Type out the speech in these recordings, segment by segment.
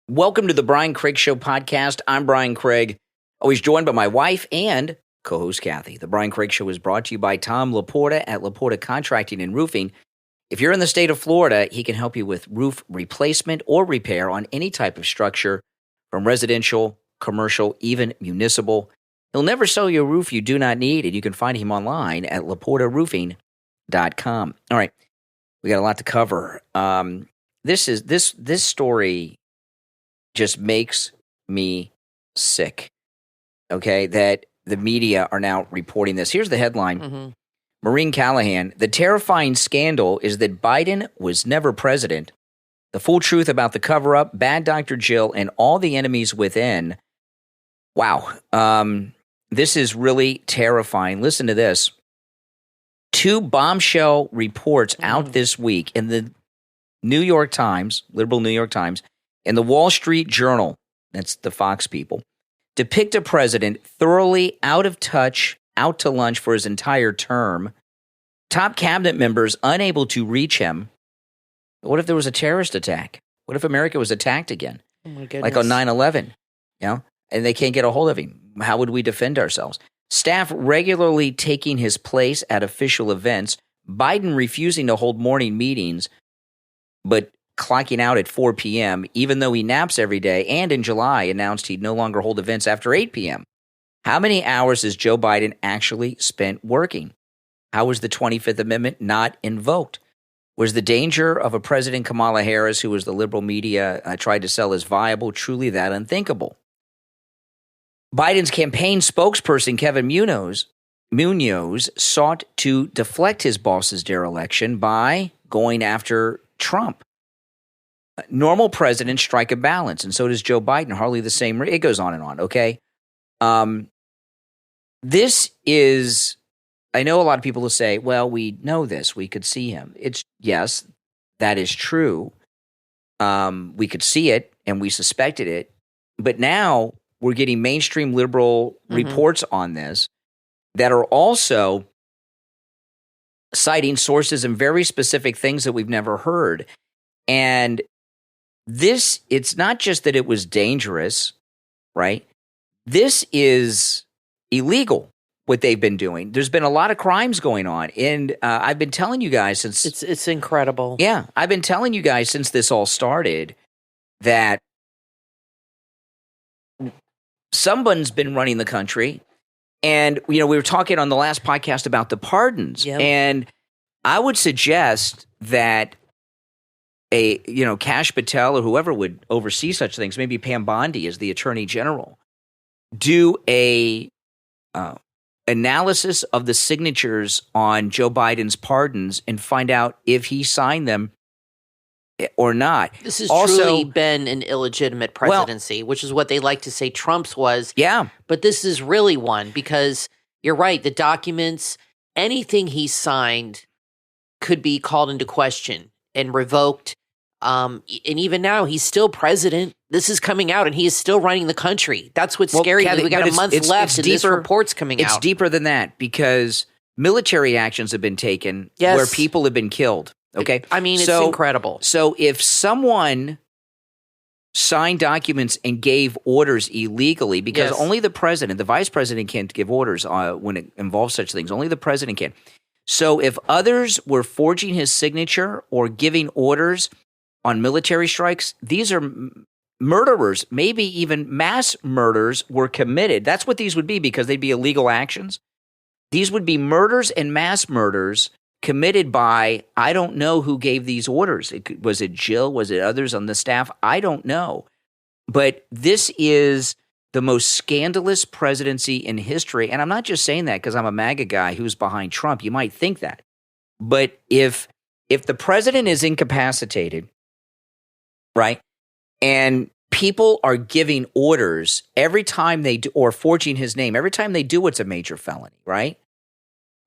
Welcome to the Brian Craig Show podcast. I'm Brian Craig, always joined by my wife and co-host Kathy. The Brian Craig Show is brought to you by Tom Laporta at Laporta Contracting and Roofing. If you're in the state of Florida, he can help you with roof replacement or repair on any type of structure, from residential, commercial, even municipal. He'll never sell you a roof you do not need, and you can find him online at laportaroofing.com. All right, we got a lot to cover. This story just makes me sick, okay, that the media are now reporting this. Here's the headline. Maureen Callahan, the terrifying scandal is that Biden was never president. The full truth about the cover-up, bad Dr. Jill, and all the enemies within. Wow. This is really terrifying. Listen to this. 2 bombshell reports out this week in the New York Times, liberal New York Times, and the Wall Street Journal, that's the Fox people, depict a president thoroughly out of touch, out to lunch for his entire term, top cabinet members unable to reach him. What if there was a terrorist attack? What if America was attacked again? Oh my goodness. Like on 9/11, and they can't get a hold of him. How would we defend ourselves? Staff regularly taking his place at official events, Biden refusing to hold morning meetings, but clocking out at 4 p.m., even though he naps every day, and in July announced he'd no longer hold events after 8 p.m. How many hours has Joe Biden actually spent working? How was the 25th Amendment not invoked? Was the danger of a President Kamala Harris, who was the liberal media tried to sell as viable, truly that unthinkable? Biden's campaign spokesperson, Kevin Munoz, sought to deflect his boss's dereliction by going after Trump. Normal presidents strike a balance, and so does Joe Biden. Hardly the same. It goes on and on, okay? This is, I know a lot of people will say, well, we know this. We could see him. Yes, that is true. We could see it, and we suspected it. But now we're getting mainstream liberal reports on this that are also citing sources and very specific things that we've never heard. And this, it's not just that it was dangerous, right? This is illegal, what they've been doing. There's been a lot of crimes going on. And I've been telling you guys since... It's incredible. Yeah, I've been telling you guys since this all started that someone's been running the country. And, we were talking on the last podcast about the pardons. Yep. And I would suggest that Kash Patel or whoever would oversee such things, maybe Pam Bondi as the Attorney General, do a analysis of the signatures on Joe Biden's pardons and find out if he signed them or not. This has truly been an illegitimate presidency, which is what they like to say Trump's was. Yeah. But this is really one because you're right. The documents, anything he signed could be called into question and revoked. And even now, he's still president. This is coming out, and he is still running the country. That's what's scary. Kathy, we got a month left, and this report's coming out. It's deeper than that because military actions have been taken where people have been killed. Okay, it's incredible. So if someone signed documents and gave orders illegally, because only the president, the vice president can't give orders when it involves such things. Only the president can. So if others were forging his signature or giving orders on military strikes, these are murderers, maybe even mass murders were committed. That's what these would be because they'd be illegal actions. These would be murders and mass murders committed by, I don't know who gave these orders. Was it Jill? Was it others on the staff? I don't know. But this is the most scandalous presidency in history. And I'm not just saying that because I'm a MAGA guy who's behind Trump. You might think that. But if the president is incapacitated, right, and people are giving orders every time they do, or forging his name, every time they do, it's a major felony, right?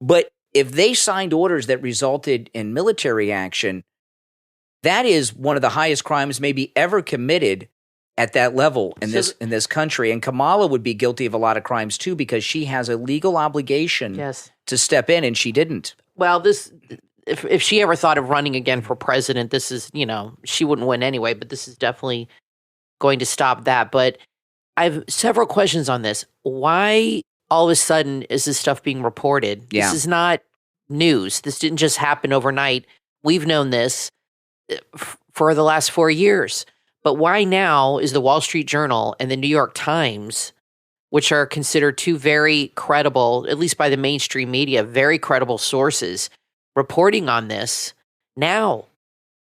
But if they signed orders that resulted in military action, that is one of the highest crimes maybe ever committed at that level in this country. And Kamala would be guilty of a lot of crimes too because she has a legal obligation to step in, and she didn't. Well, if she ever thought of running again for president, this is, she wouldn't win anyway, but this is definitely going to stop that. But I have several questions on this. Why all of a sudden is this stuff being reported? Yeah. This is not news. This didn't just happen overnight. We've known this for the last 4 years. But why now is the Wall Street Journal and the New York Times, which are considered two very credible, at least by the mainstream media, very credible sources, reporting on this now?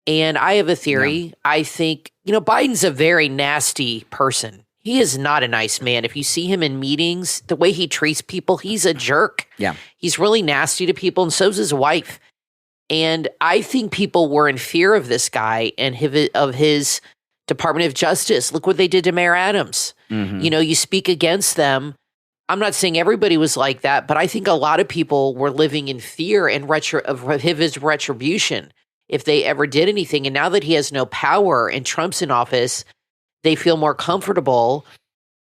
And I have a theory. Yeah. I think, Biden's a very nasty person. He is not a nice man. If you see him in meetings, the way he treats people, he's a jerk. Yeah. He's really nasty to people, and so's his wife. And I think people were in fear of this guy and of his Department of Justice. Look what they did to Mayor Adams. Mm-hmm. You speak against them. I'm not saying everybody was like that, but I think a lot of people were living in fear and of his retribution if they ever did anything. And now that he has no power and Trump's in office, they feel more comfortable.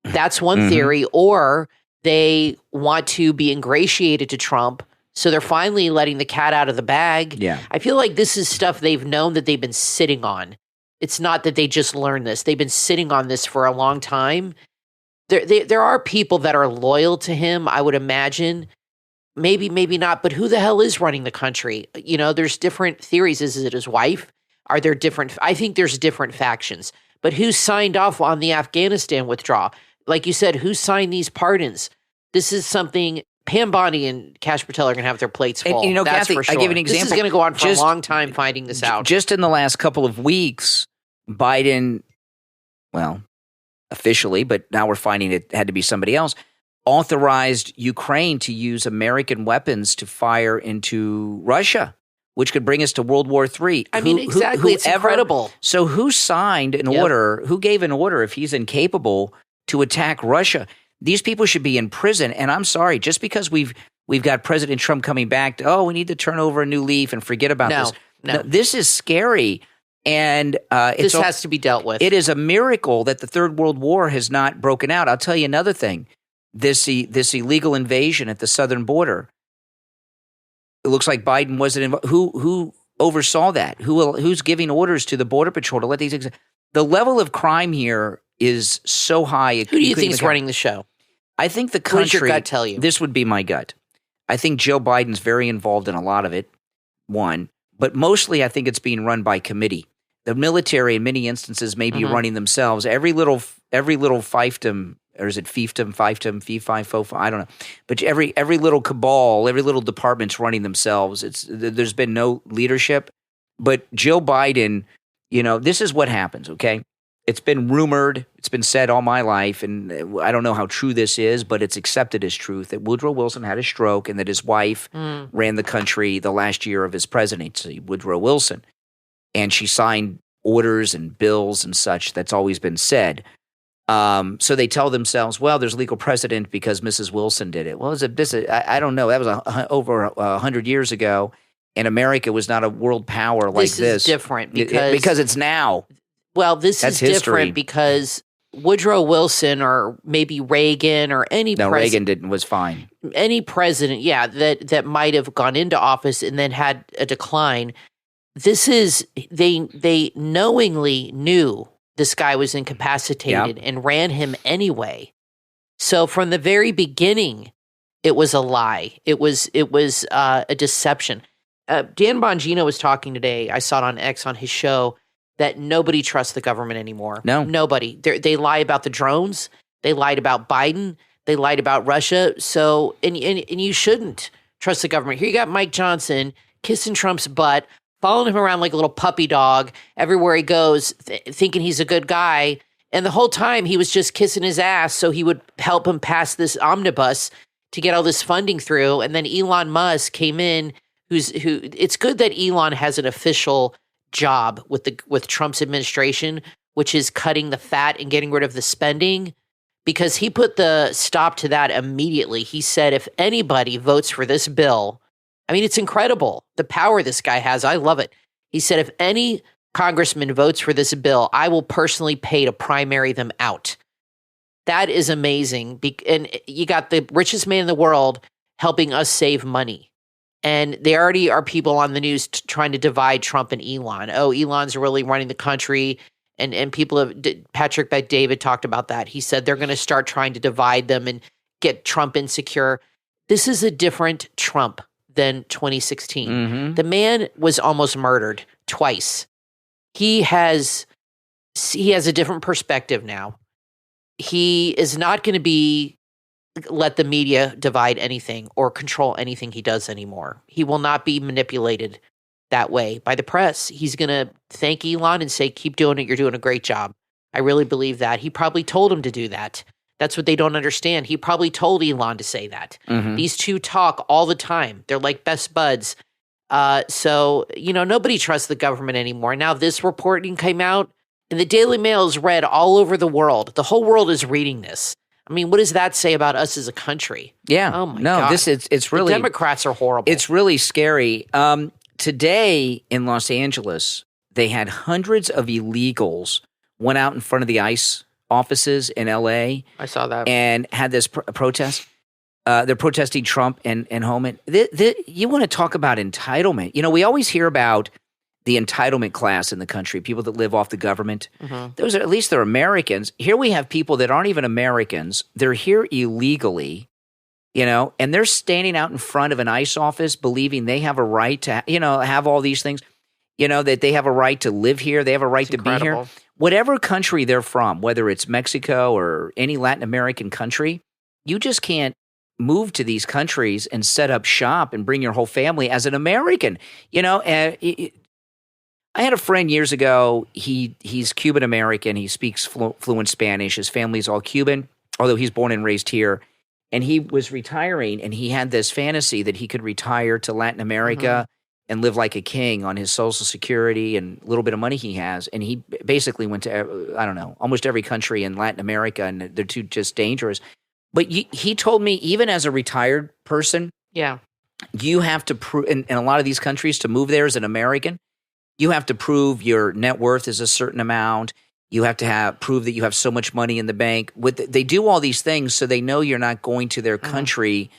That's one theory. Or they want to be ingratiated to Trump, so they're finally letting the cat out of the bag. Yeah. I feel like this is stuff they've known that they've been sitting on. It's not that they just learned this. They've been sitting on this for a long time. There are people that are loyal to him, I would imagine. Maybe not, but who the hell is running the country? There's different theories. Is it his wife? Are there different? I think there's different factions. But who signed off on the Afghanistan withdrawal? Like you said, who signed these pardons? This is something Pam Bondi and Kash Patel are going to have their plates full. And, that's Kathy, for sure. I give an example. This is going to go on for a long time finding this out. Just in the last couple of weeks, Biden, well, officially, but now we're finding it had to be somebody else, authorized Ukraine to use American weapons to fire into Russia, which could bring us to World War III. Exactly. It's incredible. So who signed an order, who gave an order if he's incapable to attack Russia? These people should be in prison. And I'm sorry, just because we've got President Trump coming back, we need to turn over a new leaf and forget about this. No, this is scary. And this has to be dealt with. It is a miracle that the Third World War has not broken out. I'll tell you another thing. This illegal invasion at the southern border, it looks like Biden wasn't involved. Who oversaw that? Who's giving orders to the Border Patrol to let these things? The level of crime here is so high. Who do you think is running the show? I think the country. What does your gut tell you? This would be my gut. I think Joe Biden's very involved in a lot of it, one. But mostly I think it's being run by committee. The military in many instances may be running themselves. Every little fiefdom, or is it fiefdom, fee-fi-fo-fi, I don't know. But every little cabal, every little department's running themselves. There's been no leadership. But Joe Biden, this is what happens, okay? It's been rumored, it's been said all my life, and I don't know how true this is, but it's accepted as truth that Woodrow Wilson had a stroke and that his wife ran the country the last year of his presidency, Woodrow Wilson. And she signed orders and bills and such. That's always been said. So they tell themselves, well, there's legal precedent because Mrs. Wilson did it. Well, I don't know. That was over 100 years ago, and America was not a world power like this. This is different because it's now. Well, this is different because Woodrow Wilson or maybe Reagan or any president. Reagan was fine. Any president, that might have gone into office and then had a decline. This is they knowingly knew this guy was incapacitated and ran him anyway. So from the very beginning, it was a lie. It was a deception. Dan Bongino was talking today. I saw it on X on his show that nobody trusts the government anymore. No, nobody. They lie about the drones. They lied about Biden. They lied about Russia. So and you shouldn't trust the government. Here you got Mike Johnson kissing Trump's butt, following him around like a little puppy dog everywhere he goes, thinking he's a good guy. And the whole time he was just kissing his ass so he would help him pass this omnibus to get all this funding through. And then Elon Musk came in, it's good that Elon has an official job with Trump's administration, which is cutting the fat and getting rid of the spending, because he put the stop to that immediately. He said, if anybody votes for this bill, I mean, it's incredible, the power this guy has. I love it. He said, if any congressman votes for this bill, I will personally pay to primary them out. That is amazing. And you got the richest man in the world helping us save money. And there already are people on the news trying to divide Trump and Elon. Oh, Elon's really running the country And people have, Patrick Bet-David talked about that. He said they're going to start trying to divide them and get Trump insecure. This is a different Trump than 2016. Mm-hmm. The man was almost murdered twice. He has a different perspective now. He is not going to let the media divide anything or control anything he does anymore. He will not be manipulated that way by the press. He's going to thank Elon and say, keep doing it. You're doing a great job. I really believe that. He probably told him to do that. That's what they don't understand. He probably told Elon to say that. Mm-hmm. These two talk all the time. They're like best buds. So, nobody trusts the government anymore. Now this reporting came out and the Daily Mail is read all over the world. The whole world is reading this. I mean, what does that say about us as a country? Yeah. Oh my God. It's really, the Democrats are horrible. It's really scary. Today in Los Angeles, they had hundreds of illegals went out in front of the ICE offices in LA. I saw that. And had this protest. They're protesting Trump and Homan. You want to talk about entitlement. We always hear about the entitlement class in the country, people that live off the government. Mm-hmm. Those are, at least they're Americans. Here we have people that aren't even Americans. They're here illegally. And they're standing out in front of an ICE office believing they have a right to, have all these things, that they have a right to live here. They have a right to be here. Whatever country they're from, whether it's Mexico or any Latin American country, you just can't move to these countries and set up shop and bring your whole family as an American. I had a friend years ago. He's Cuban American. He speaks fluent Spanish. His family's all Cuban, although he's born and raised here. And he was retiring, and he had this fantasy that he could retire to Latin America and live like a king on his Social Security and a little bit of money he has. And he basically went to, I don't know, almost every country in Latin America, and they're too just dangerous. But he told me, even as a retired person, you have to prove, in a lot of these countries, to move there as an American, you have to prove your net worth is a certain amount. You have to prove that you have so much money in the bank. They do all these things so they know you're not going to their country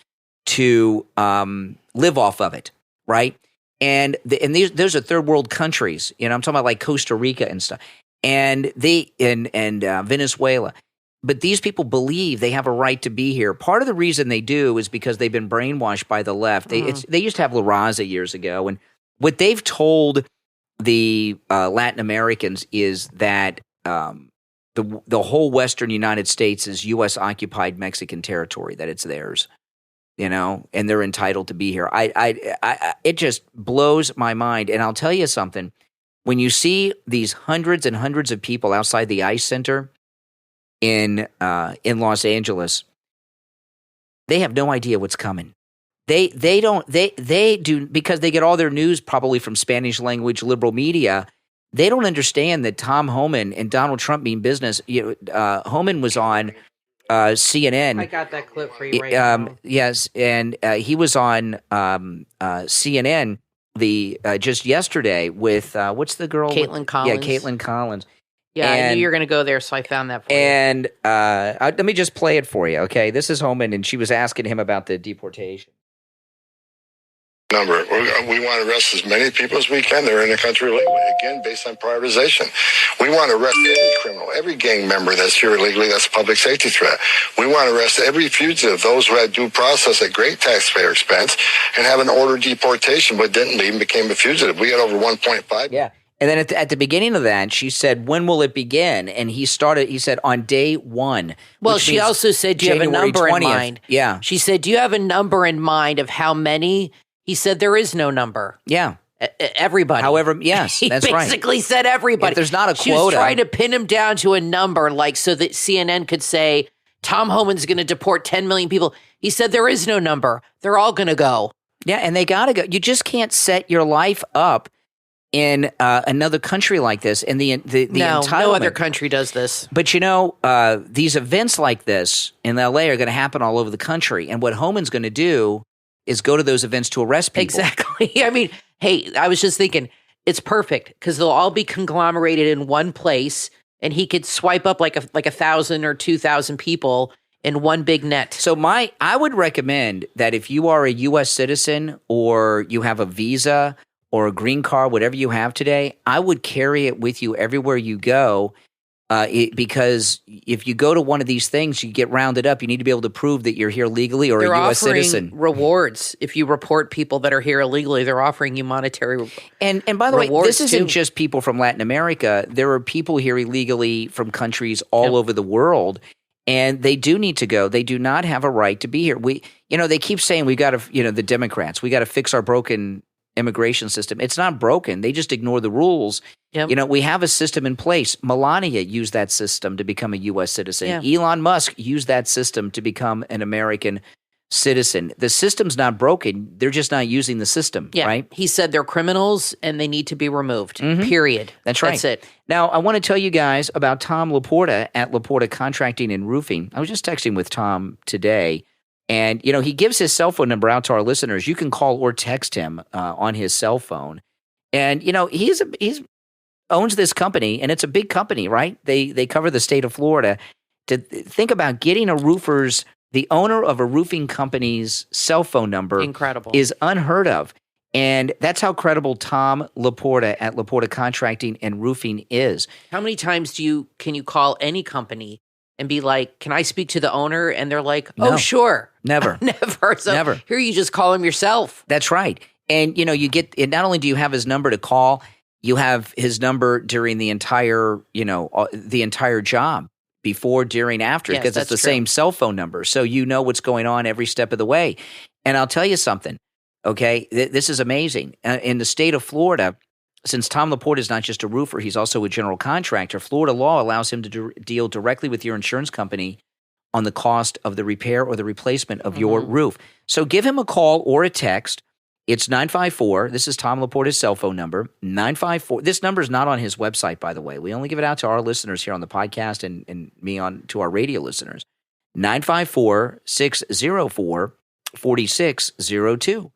to live off of it, right? And those are third world countries. I'm talking about like Costa Rica and stuff, and Venezuela. But these people believe they have a right to be here. Part of the reason they do is because they've been brainwashed by the left. They used to have La Raza years ago, and what they've told the Latin Americans is that the whole Western United States is U.S. occupied Mexican territory, that it's theirs, and they're entitled to be here. It just blows my mind. And I'll tell you something: when you see these hundreds and hundreds of people outside the ICE Center in Los Angeles, they have no idea what's coming. They do, because they get all their news probably from Spanish language liberal media. They don't understand that Tom Homan and Donald Trump mean business. Homan was on CNN. I got that clip for you right now. Yes, and he was on CNN just yesterday with what's the girl? Caitlin Collins. Yeah, Caitlin Collins. Yeah, I knew you were going to go there, so I found that for you. And let me just play it for you, okay? This is Homan, and she was asking him about the deportation. Number. We want to arrest as many people as we can. They're in the country illegally, again, based on prioritization. We want to arrest every criminal, every gang member that's here illegally. That's a public safety threat. We want to arrest every fugitive, those who had due process at great taxpayer expense and have an ordered deportation but didn't leave and became a fugitive. We had over 1.5. Yeah. And then at the beginning of that, she said, when will it begin? And he said, on day one. Well, she also said, do you have a number 20th. In mind? Yeah. She said, do you have a number in mind of how many? He said, there is no number. Yeah. Everybody. However, yes, that's right. He basically said everybody. If there's not a quota. She was trying to pin him down to a number, like so that CNN could say, Tom Homan's going to deport 10 million people. He said, there is no number. They're all going to go. Yeah, and they got to go. You just can't set your life up in another country like this. And the entitlement. No other country does this. But these events like this in LA are going to happen all over the country. And what Homan's going to do is go to those events to arrest people. Exactly. I mean, hey, I was just thinking, it's perfect because they'll all be conglomerated in one place, and he could swipe up like 1,000 or 2,000 people in one big net. So I would recommend that if you are a U.S. citizen or you have a visa or a green card, whatever you have today, I would carry it with you everywhere you go. Because if you go to one of these things, you get rounded up. You need to be able to prove that you're here legally or they're a U.S. citizen. Rewards if you report people that are here illegally. They're offering you monetary and by the way, this isn't too. just people from Latin America. There are people here illegally from countries all over the world, and they do need to go. They do not have a right to be here. They keep saying we got to, the Democrats, we got to fix our broken immigration system. It's not broken. They just ignore the rules. Yep. We have a system in place. Melania used that system to become a U.S. citizen. Yeah. Elon Musk used that system to become an American citizen. The system's not broken. They're just not using the system, right? He said they're criminals and they need to be removed, period. That's right. That's it. Now, I want to tell you guys about Tom Laporta at Laporta Contracting and Roofing. I was just texting with Tom today. And, he gives his cell phone number out to our listeners. You can call or text him on his cell phone. And, he's owns this company, and it's a big company, right? They cover the state of Florida. To think about getting the owner of a roofing company's cell phone number is unheard of. And that's how credible Tom Laporta at Laporta Contracting and Roofing is. How many times can you call any company and be like, can I speak to the owner? And they're like, oh, sure. Never. Never. So Never. Here you just call him yourself. That's right. And, you get, not only do you have his number to call, you have his number during the entire job, before, during, after, because it's the same cell phone number. So you know what's going on every step of the way. And I'll tell you something, okay? This is amazing. In the state of Florida, since Tom Laporta is not just a roofer, he's also a general contractor, Florida law allows him to deal directly with your insurance company on the cost of the repair or the replacement of your roof. So give him a call or a text. It's 954. This is Tom Laporta's cell phone number, 954. This number is not on his website, by the way. We only give it out to our listeners here on the podcast and me to our radio listeners. 954-604-4602.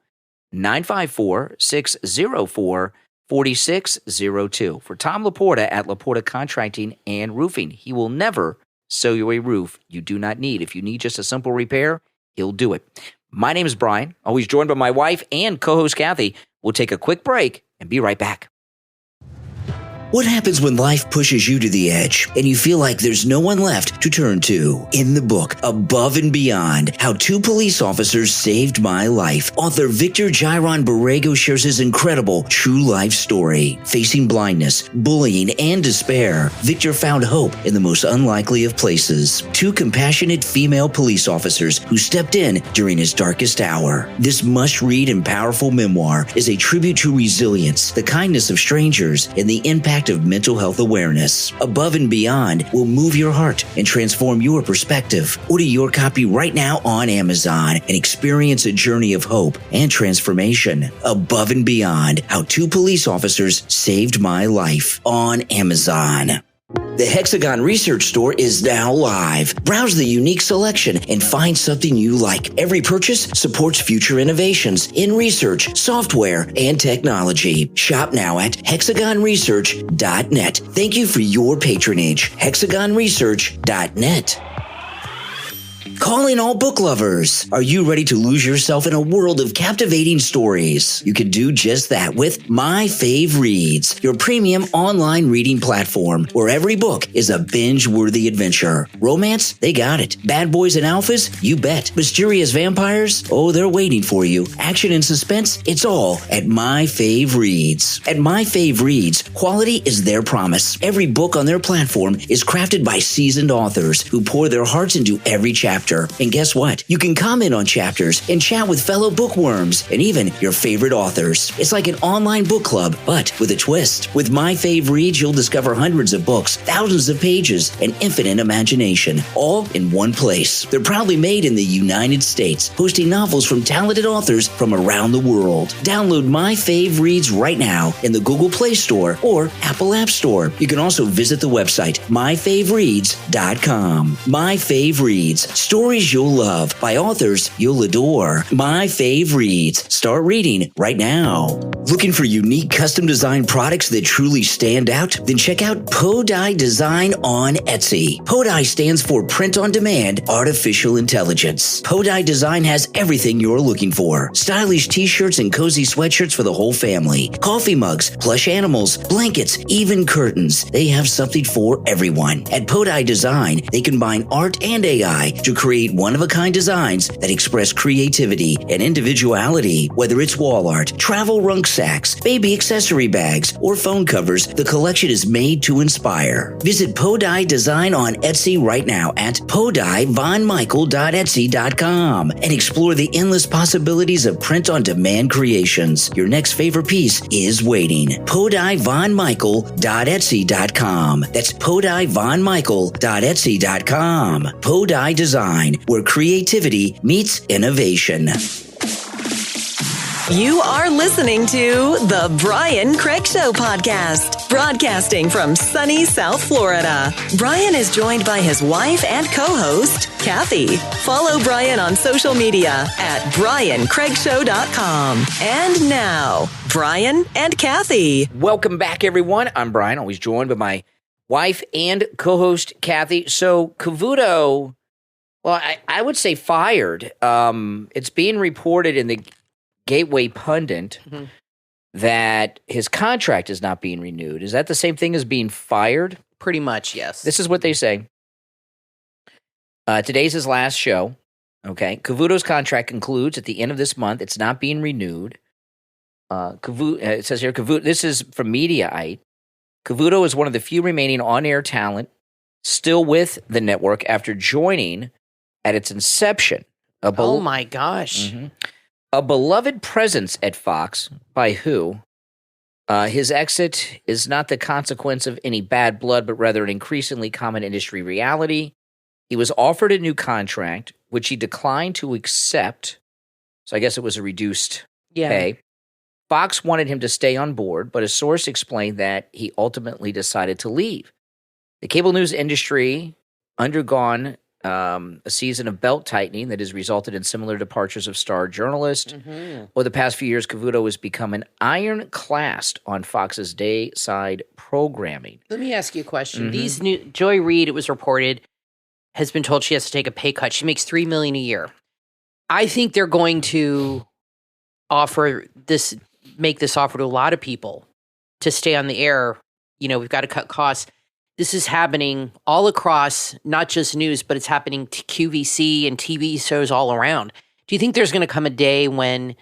954-604-4602. For Tom Laporta at Laporta Contracting and Roofing. He will never sell you a roof you do not need. If you need just a simple repair, he'll do it. My name is Brian, always joined by my wife and co-host Kathy. We'll take a quick break and be right back. What happens when life pushes you to the edge and you feel like there's no one left to turn to? In the book, Above and Beyond, How Two Police Officers Saved My Life, author Victor Giron Borrego shares his incredible true life story. Facing blindness, bullying, and despair, Victor found hope in the most unlikely of places. Two compassionate female police officers who stepped in during his darkest hour. This must-read and powerful memoir is a tribute to resilience, the kindness of strangers, and the impact of mental health awareness. Above and Beyond will move your heart and transform your perspective. Order your copy right now on Amazon and experience a journey of hope and transformation. Above and Beyond, How Two Police Officers Saved My Life on Amazon. The Hexagon Research Store is now live. Browse the unique selection and find something you like. Every purchase supports future innovations in research, software, and technology. Shop now at hexagonresearch.net. Thank you for your patronage. hexagonresearch.net. Calling all book lovers. Are you ready to lose yourself in a world of captivating stories? You can do just that with My Fave Reads, your premium online reading platform where every book is a binge-worthy adventure. Romance? They got it. Bad boys and alphas? You bet. Mysterious vampires? Oh, they're waiting for you. Action and suspense? It's all at My Fave Reads. At My Fave Reads, quality is their promise. Every book on their platform is crafted by seasoned authors who pour their hearts into every chapter. And guess what? You can comment on chapters and chat with fellow bookworms and even your favorite authors. It's like an online book club, but with a twist. With My Fave Reads, you'll discover hundreds of books, thousands of pages, and infinite imagination, all in one place. They're proudly made in the United States, hosting novels from talented authors from around the world. Download My Fave Reads right now in the Google Play Store or Apple App Store. You can also visit the website, myfavereads.com. My Fave Reads. Stories you'll love by authors you'll adore. My Fave Reads. Start reading right now. Looking for unique custom design products that truly stand out? Then check out Podai Design on Etsy. Podai stands for Print on Demand Artificial Intelligence. Podai Design has everything you're looking for. Stylish t-shirts and cozy sweatshirts for the whole family. Coffee mugs, plush animals, blankets, even curtains. They have something for everyone. At Podai Design, they combine art and AI to create one-of-a-kind designs that express creativity and individuality. Whether it's wall art, travel rucksacks, baby accessory bags, or phone covers, the collection is made to inspire. Visit Podai Design on Etsy right now at podivonmichael.etsy.com and explore the endless possibilities of print-on-demand creations. Your next favorite piece is waiting. podivonmichael.etsy.com. That's podivonmichael.etsy.com. Podai Design, where creativity meets innovation. You are listening to The Brian Craig Show podcast, broadcasting from sunny South Florida. Brian is joined by his wife and co-host, Kathy. Follow Brian on social media at briancraigshow.com. And now, Brian and Kathy. Welcome back, everyone. I'm Brian, always joined by my wife and co-host, Kathy. So, Cavuto, well, I would say fired. It's being reported in the Gateway Pundit that his contract is not being renewed. Is that the same thing as being fired? Pretty much, yes. This is what they say. Today's his last show. Okay. Cavuto's contract concludes at the end of this month. It's not being renewed. It says here, Cavuto, this is from Mediaite. Cavuto is one of the few remaining on-air talent still with the network after joining at its inception. Oh, my gosh. Mm-hmm. A beloved presence at Fox, by who? His exit is not the consequence of any bad blood, but rather an increasingly common industry reality. He was offered a new contract, which he declined to accept. So I guess it was a reduced pay. Fox wanted him to stay on board, but a source explained that he ultimately decided to leave. The cable news industry undergone a season of belt-tightening that has resulted in similar departures of star journalists. Over the past few years, Cavuto has become an ironclast on Fox's dayside programming. Let me ask you a question. These new Joy Reid, it was reported, has been told she has to take a pay cut. She makes $3 million a year. I think they're going to make this offer to a lot of people to stay on the air. You know, we've got to cut costs. This is happening all across, not just news, but it's happening to QVC and TV shows all around. Do you think there's going to come a day when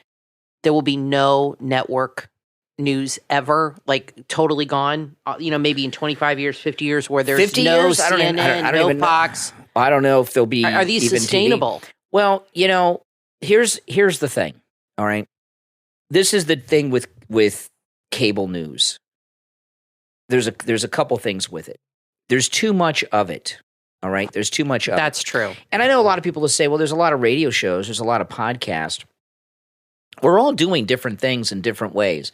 there will be no network news ever, like totally gone? You know, maybe in 25 years, 50 years, where there's 50 no years? CNN, I don't no Fox. I don't know if there'll be. Are these even sustainable? TV. Well, you know, here's the thing. All right, this is the thing with cable news. There's a couple things with it. There's too much of it. All right, there's too much of it. That's true. And I know a lot of people will say, well, there's a lot of radio shows, there's a lot of podcasts. We're all doing different things in different ways.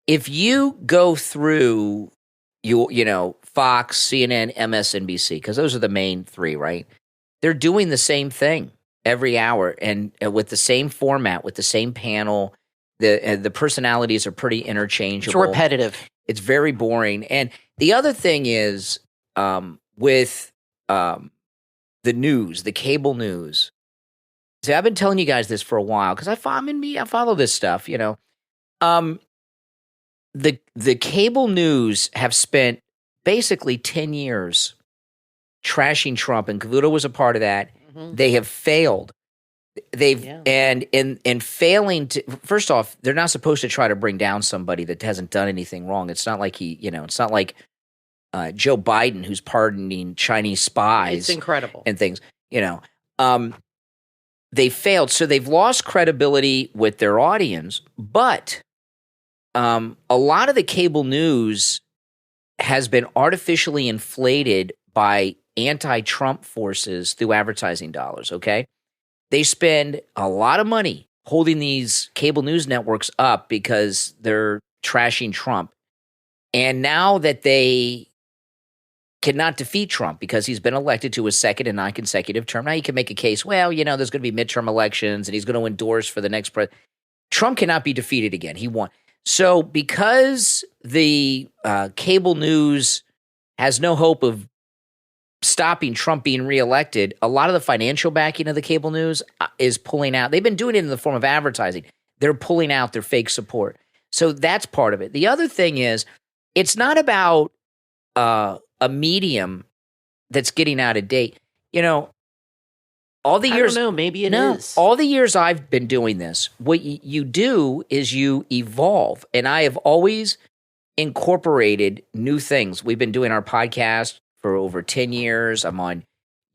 If you go through Fox, CNN, MSNBC, because those are the main three, right? They're doing the same thing every hour and with the same format, with the same panel. The personalities are pretty interchangeable. It's repetitive. It's very boring. And the other thing is with the news, the cable news. See, I've been telling you guys this for a while because I follow this stuff, you know. The cable news have spent basically 10 years trashing Trump, and Cavuto was a part of that. They have failed. And in failing to, first off, they're not supposed to try to bring down somebody that hasn't done anything wrong. It's not like it's not like Joe Biden who's pardoning Chinese spies. It's incredible. And things, they failed. So they've lost credibility with their audience, but a lot of the cable news has been artificially inflated by anti-Trump forces through advertising dollars, okay? They spend a lot of money holding these cable news networks up because they're trashing Trump. And now that they cannot defeat Trump because he's been elected to his second and non-consecutive term. Now you can make a case, well, there's going to be midterm elections and he's going to endorse for the next president. Trump cannot be defeated again. He won. So because the cable news has no hope of stopping Trump being reelected, a lot of the financial backing of the cable news is pulling out. They've been doing it in the form of advertising. They're pulling out their fake support. So that's part of it. The other thing is, it's not about a medium that's getting out of date. All the years. I don't know. Maybe it is. All the years I've been doing this, what you do is you evolve. And I have always incorporated new things. We've been doing our podcast for over 10 years. I'm on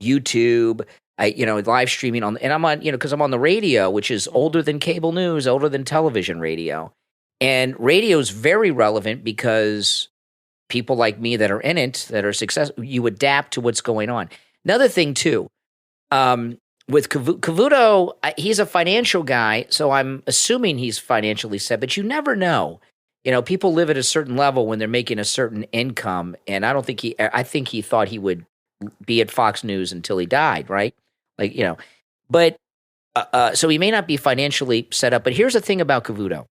YouTube. Live streaming and I'm on, because I'm on the radio, which is older than cable news, older than television radio. And radio is very relevant because people like me that are in it, that are successful, you adapt to what's going on. Another thing too, with Cavuto, he's a financial guy, so I'm assuming he's financially set, but you never know. People live at a certain level when they're making a certain income, and I think he thought he would be at Fox News until he died, right? But so he may not be financially set up. But here's the thing about Cavuto.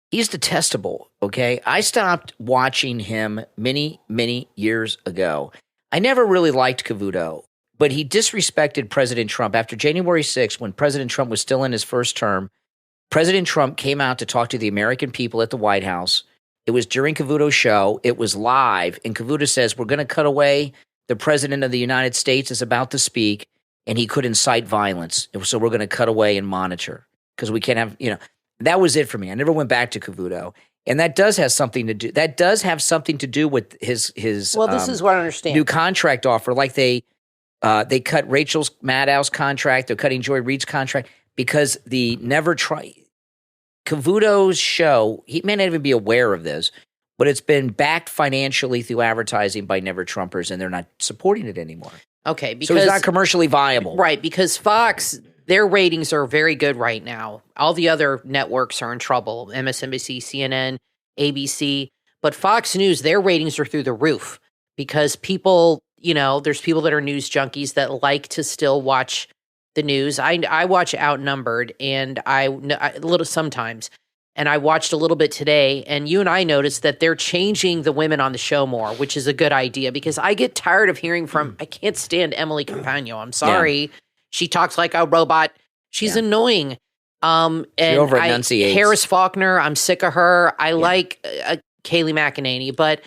He's detestable, okay? I stopped watching him many, many years ago. I never really liked Cavuto, but he disrespected President Trump. After January 6th, when President Trump was still in his first term, President Trump came out to talk to the American people at the White House. It was during Cavuto's show. It was live, and Cavuto says, we're going to cut away. The President of the United States is about to speak, and he could incite violence. So we're going to cut away and monitor because we can't have, that was it for me. I never went back to Cavuto. And that does have something to do. That does have something to do with his. Well, this is what I understand. New contract offer. Like they cut Rachel Maddow's contract. They're cutting Joy Reid's contract because Cavuto's show. He may not even be aware of this, but it's been backed financially through advertising by Never Trumpers, and they're not supporting it anymore. Okay, because so it's not commercially viable, right? Because Fox. Their ratings are very good right now. All the other networks are in trouble, MSNBC, CNN, ABC. But Fox News, their ratings are through the roof because people, there's people that are news junkies that like to still watch the news. I watch Outnumbered and a little sometimes. And I watched a little bit today, and you and I noticed that they're changing the women on the show more, which is a good idea because I get tired of hearing I can't stand Emily Compagno. I'm sorry. Yeah. She talks like a robot. She's annoying. And Harris Faulkner, I'm sick of her. I like Kayleigh McEnany, but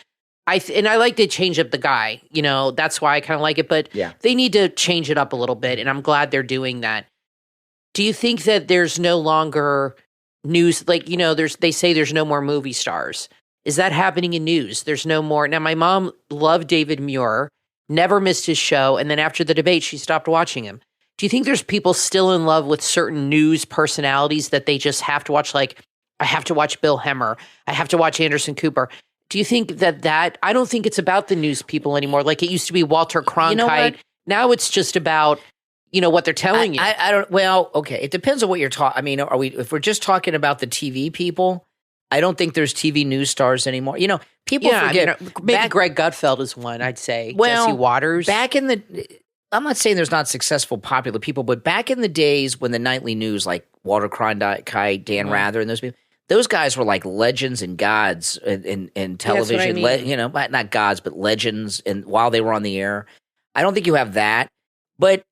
I like to change up the guy. That's why I kind of like it. But they need to change it up a little bit, and I'm glad they're doing that. Do you think that there's no longer news? They say there's no more movie stars. Is that happening in news? There's no more. Now, my mom loved David Muir, never missed his show, and then after the debate, she stopped watching him. Do you think there's people still in love with certain news personalities that they just have to watch? Like, I have to watch Bill Hemmer. I have to watch Anderson Cooper. Do you think that I don't think it's about the news people anymore. Like it used to be Walter Cronkite. Now it's just about, what they're telling you. I don't, well, okay. It depends on what you're talking. I mean, if we're just talking about the TV people, I don't think there's TV news stars anymore. People forget. Maybe Greg Gutfeld is one, I'd say. Jesse Waters. I'm not saying there's not successful, popular people, but back in the days when the nightly news, like Walter Cronkite, Dan Rather, and those people, those guys were like legends and gods in television. Yeah, that's what I mean. Not gods, but legends. And while they were on the air, I don't think you have that. But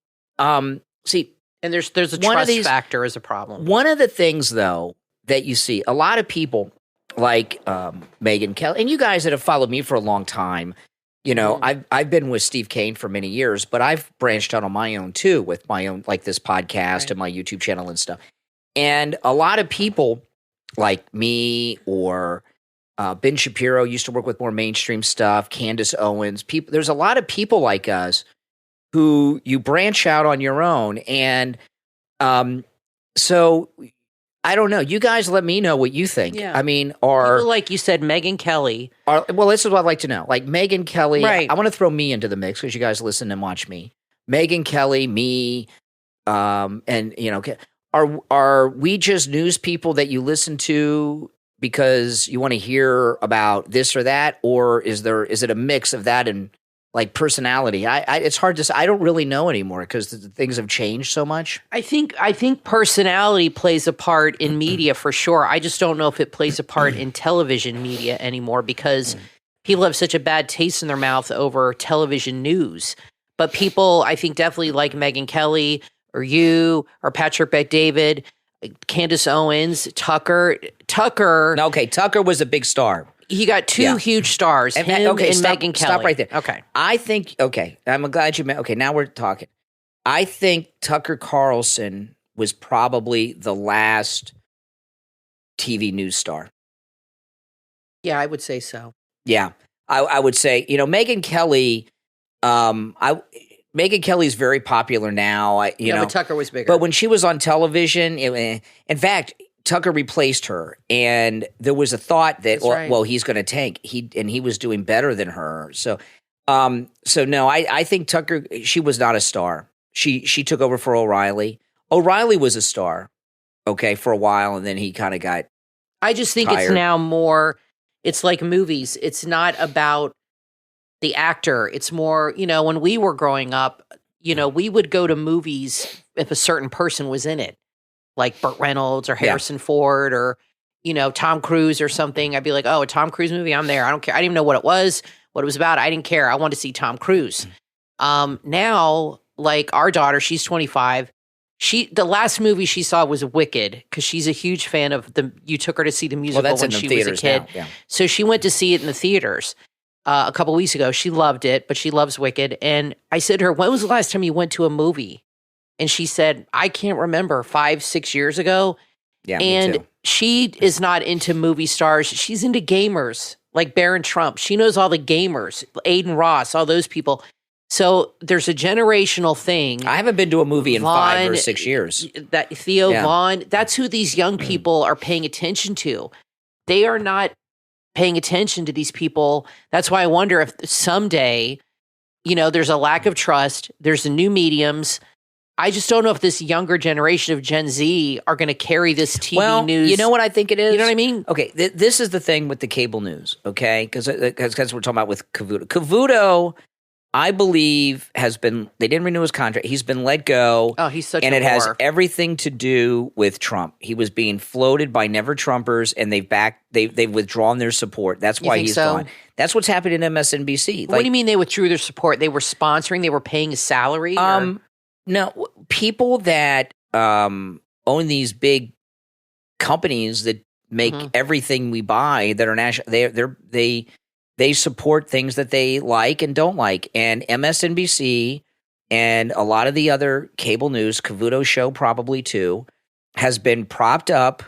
see, and there's a trust factor as a problem. One of the things, though, that you see, a lot of people like Megyn Kelly, and you guys that have followed me for a long time. I've been with Steve Kane for many years, but I've branched out on my own too with my own, like this podcast and my YouTube channel and stuff. And a lot of people like me or Ben Shapiro used to work with more mainstream stuff, Candace Owens, there's a lot of people like us who you branch out on your own. And so I don't know. You guys let me know what you think. Yeah. I mean, people like you said, Megyn Kelly. Well, this is what I'd like to know. Like Megyn Kelly, right. I want to throw me into the mix because you guys listen and watch me. Megyn Kelly, me, and are we just news people that you listen to because you want to hear about this or that, or is it a mix of that and like personality? It's hard to say. I don't really know anymore because things have changed so much. I think personality plays a part in media for sure. I just don't know if it plays a part in television media anymore because people have such a bad taste in their mouth over television news. But people, I think, definitely like Megyn Kelly or you or Patrick Bet-David, Candace Owens, Tucker. Okay, Tucker was a big star. He got two huge stars, him and Megyn Kelly. Stop right there. Okay. I'm glad you met. Okay, now we're talking. I think Tucker Carlson was probably the last TV news star. Yeah, I would say so. Yeah, I would say, Megyn Kelly, Megyn Kelly's very popular now. But Tucker was bigger. But when she was on television, in fact, Tucker replaced her, and there was a thought that, he's going to tank. He was doing better than her. So no, I think Tucker. She was not a star. She took over for O'Reilly. O'Reilly was a star, okay, for a while, and then he kind of got. I just think tired. It's now more. It's like movies. It's not about the actor. It's more, when we were growing up, we would go to movies if a certain person was in it. Like Burt Reynolds or Harrison Ford or, Tom Cruise or something. I'd be like, oh, a Tom Cruise movie? I'm there. I don't care. I didn't even know what it was about. I didn't care. I wanted to see Tom Cruise. Now, like our daughter, she's 25. The last movie she saw was Wicked because she's a huge fan of you took her to see the musical when she was a kid. Now, yeah. So she went to see it in the theaters a couple weeks ago. She loved it, but she loves Wicked. And I said to her, when was the last time you went to a movie? And she said, I can't remember, 5-6 years ago. Yeah, and me too. She is not into movie stars. She's into gamers like Barron Trump. She knows all the gamers, Aiden Ross, all those people. So there's a generational thing. I haven't been to a movie in 5 or 6 years. That Theo Vaughn, that's who these young people are paying attention to. They are not paying attention to these people. That's why I wonder if someday, there's a lack of trust. There's the new mediums. I just don't know if this younger generation of Gen Z are going to carry this TV news. You know what I think it is? You know what I mean? Okay, this is the thing with the cable news, okay? Because we're talking about with Cavuto. Cavuto, I believe, they didn't renew his contract. He's been let go. Oh, he's such and a it has everything to do with Trump. He was being floated by Never Trumpers, and they've withdrawn their support. That's why he's gone. That's what's happened in MSNBC. What do you mean they withdrew their support? They were sponsoring. They were paying his salary. No, people that own these big companies that make everything we buy that are national, they support things that they like and don't like. And MSNBC and a lot of the other cable news, Cavuto's show probably too, has been propped up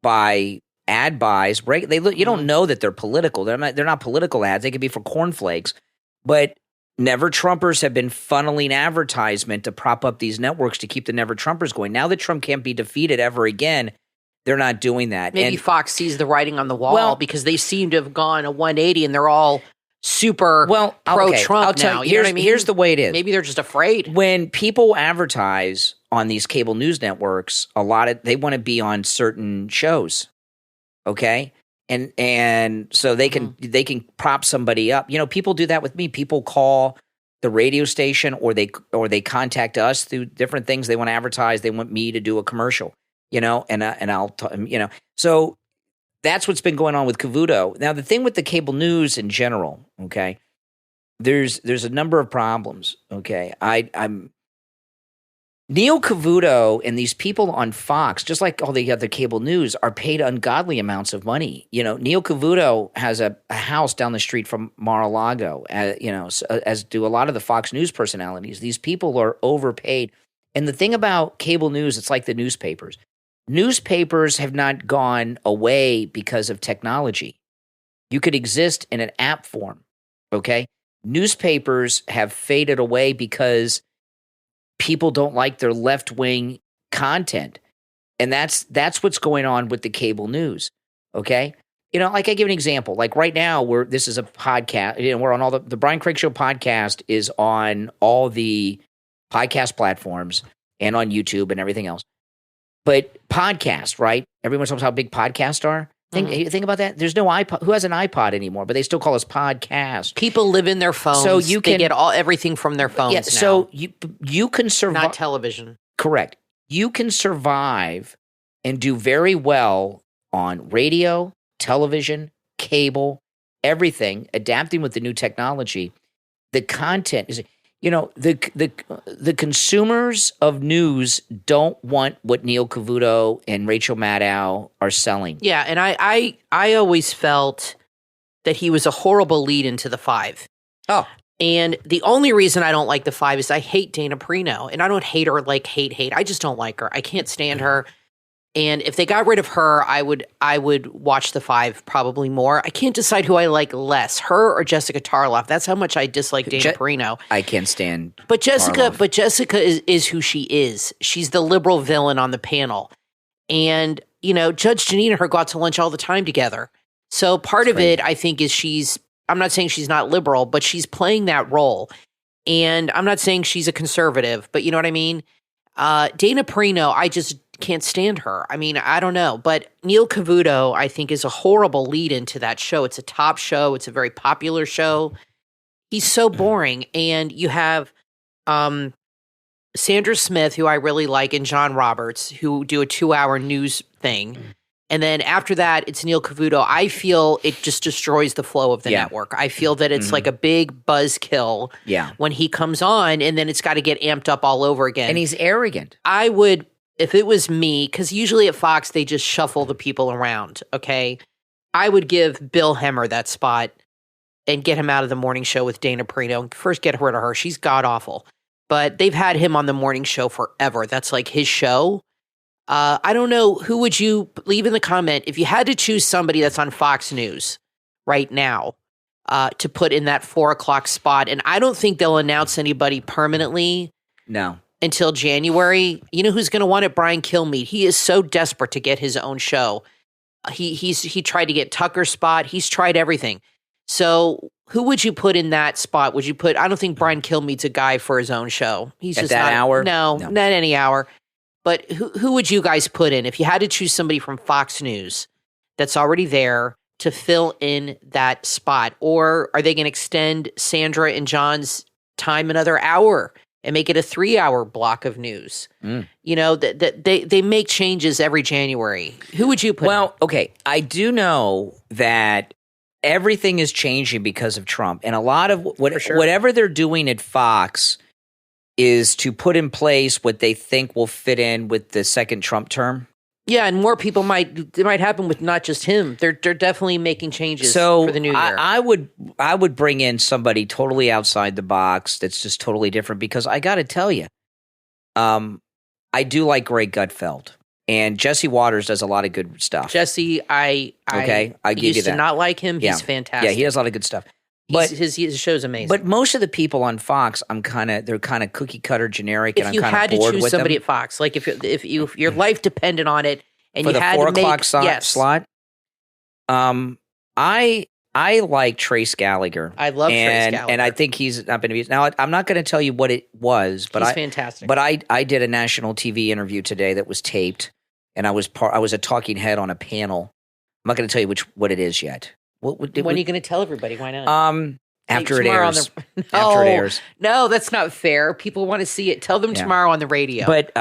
by ad buys. You don't know that they're political. They're not political ads. They could be for cornflakes, but Never Trumpers have been funneling advertisement to prop up these networks to keep the Never Trumpers going. Now that Trump can't be defeated ever again, they're not doing that. Maybe Fox sees the writing on the wall because they seem to have gone a 180 and they're all super pro-Trump now. You know what I mean? Here's the way it is. Maybe they're just afraid. When people advertise on these cable news networks, they want to be on certain shows, okay? And so they can prop somebody up. People do that with me. People call the radio station or they contact us through different things. They want to advertise. They want me to do a commercial, and I'll So that's what's been going on with Cavuto. Now the thing with the cable news in general, okay, there's a number of problems. Okay, I'm Neil Cavuto and these people on Fox, just like all the other cable news, are paid ungodly amounts of money. Neil Cavuto has a house down the street from Mar-a-Lago, as do a lot of the Fox News personalities. These people are overpaid. And the thing about cable news, it's like the newspapers. Newspapers have not gone away because of technology. You could exist in an app form, okay? Newspapers have faded away because people don't like their left-wing content. And that's what's going on with the cable news, okay? Like I give an example. Like right now, this is a podcast. We're on all the Brian Craig Show podcast is on all the podcast platforms and on YouTube and everything else. But podcasts, right? Everyone talks about how big podcasts are. Think about that. There's no iPod. Who has an iPod anymore? But they still call us podcast. People live in their phones. So you can they get everything from their phones. Yeah. Now. So you can survive. Not television. Correct. You can survive and do very well on radio, television, cable, everything. Adapting with the new technology. The content is. The consumers of news don't want what Neil Cavuto and Rachel Maddow are selling. Yeah, and I always felt that he was a horrible lead into the Five. Oh. And the only reason I don't like the Five is I hate Dana Perino. And I don't hate her like hate. I just don't like her. I can't stand her. And if they got rid of her, I would watch the Five probably more. I can't decide who I like less, her or Jessica Tarloff. That's how much I dislike Dana Perino. I can't stand Jessica Tarloff. is who she is. She's the liberal villain on the panel. And, Judge Janine and her go out to lunch all the time together. So part of it, I think, is I'm not saying she's not liberal, but she's playing that role. And I'm not saying she's a conservative, but you know what I mean? Dana Perino, I just can't stand her. I mean, I don't know. But Neil Cavuto, I think, is a horrible lead into that show. It's a top show. It's a very popular show. He's so boring. And you have Sandra Smith, who I really like, and John Roberts, who do a 2-hour news thing. And then after that, it's Neil Cavuto. I feel it just destroys the flow of the network. I feel that it's like a big buzzkill when he comes on, and then it's got to get amped up all over again. And he's arrogant. I would, if it was me, because usually at Fox, they just shuffle the people around, okay? I would give Bill Hemmer that spot and get him out of the morning show with Dana Perino. First, get rid of her. She's god-awful. But they've had him on the morning show forever. That's like his show. I don't know, who would you leave in the comment if you had to choose somebody that's on Fox News right now to put in that 4:00 spot? And I don't think they'll announce anybody permanently. No. Until January. You know who's going to want it? Brian Kilmeade. He is so desperate to get his own show. He tried to get Tucker's spot. He's tried everything. So who would you put in that spot? Would you put? I don't think Brian Kilmeade's a guy for his own show. He's at just that not, hour. No, not any hour. But who would you guys put in if you had to choose somebody from Fox News that's already there to fill in that spot? Or are they going to extend Sandra and John's time another hour and make it a 3-hour block of news? You know, they make changes every January. Who would you put in? Well, okay, I do know that everything is changing because of Trump. And a lot of whatever they're doing at Fox is to put in place what they think will fit in with the second Trump term. Yeah, and more people might happen with not just him. They're definitely making changes for the new year. I would bring in somebody totally outside the box that's just totally different, because I got to tell you, I do like Greg Gutfeld, and Jesse Waters does a lot of good stuff. Jesse, I give you used that. to not like him. He's fantastic. Yeah, he does a lot of good stuff. But his show's amazing. But most of the people on Fox, they're kind of cookie cutter generic, and I'm kind of bored with them. If you had to choose somebody at Fox, like if your life depended on it, and for you the had 4 to o'clock make slot, I like Trace Gallagher. I love Trace Gallagher, and I think he's not going to be. Now, I'm not going to tell you what it was, but he's fantastic. But I did a national TV interview today that was taped, and I was a talking head on a panel. I'm not going to tell you what it is yet. When are you going to tell everybody? Why not? After it airs. After it airs. No, that's not fair. People want to see it. Tell them tomorrow on the radio. But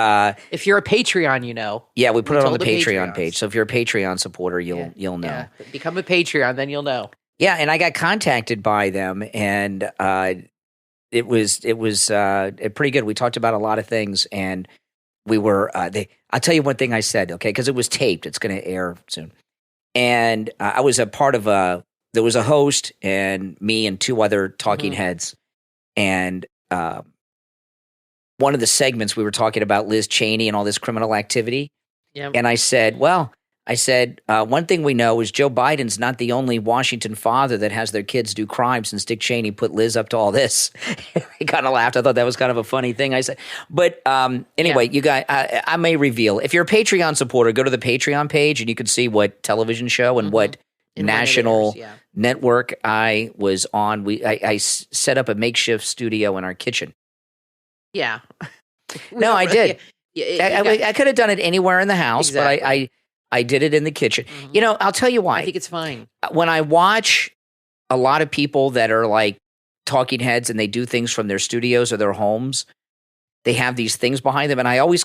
if you're a Patreon, you know. Yeah, we put it on the Patreon page. So if you're a Patreon supporter, you'll know. Yeah. Become a Patreon, then you'll know. Yeah, and I got contacted by them, and it was pretty good. We talked about a lot of things, and we were. I'll tell you one thing I said, okay, because it was taped. It's going to air soon, and I was a part of a. There was a host and me and 2 other talking heads, and one of the segments we were talking about Liz Cheney and all this criminal activity. Yep. And I said, one thing we know is Joe Biden's not the only Washington father that has their kids do crime, since Dick Cheney put Liz up to all this. He kind of laughed. I thought that was kind of a funny thing I said. But anyway, you guys, I may reveal. If you're a Patreon supporter, go to the Patreon page and you can see what television show and what national network I was on. I set up a makeshift studio in our kitchen. Yeah. No, I did. I could have done it anywhere in the house, but I did it in the kitchen. You know, I'll tell you why. I think it's fine. When I watch a lot of people that are like talking heads and they do things from their studios or their homes, they have these things behind them. And I always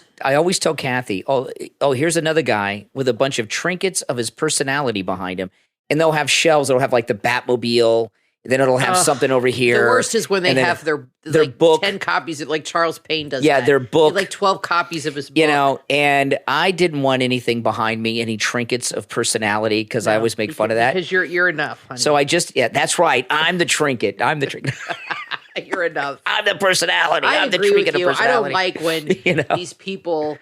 tell Kathy, oh, here's another guy with a bunch of trinkets of his personality behind him. And they'll have shelves that'll have like the Batmobile. Then it'll have something over here. The worst is when they have their like book. 10 copies of, like Charles Payne does. Yeah, that. their book. Like 12 copies of his book. You know, and I didn't want anything behind me, any trinkets of personality, because I always make fun of that. Because you're enough, honey. So that's right. I'm the trinket. You're enough. I'm the personality. I'm the agree trinket with you. of personality. I don't like when these people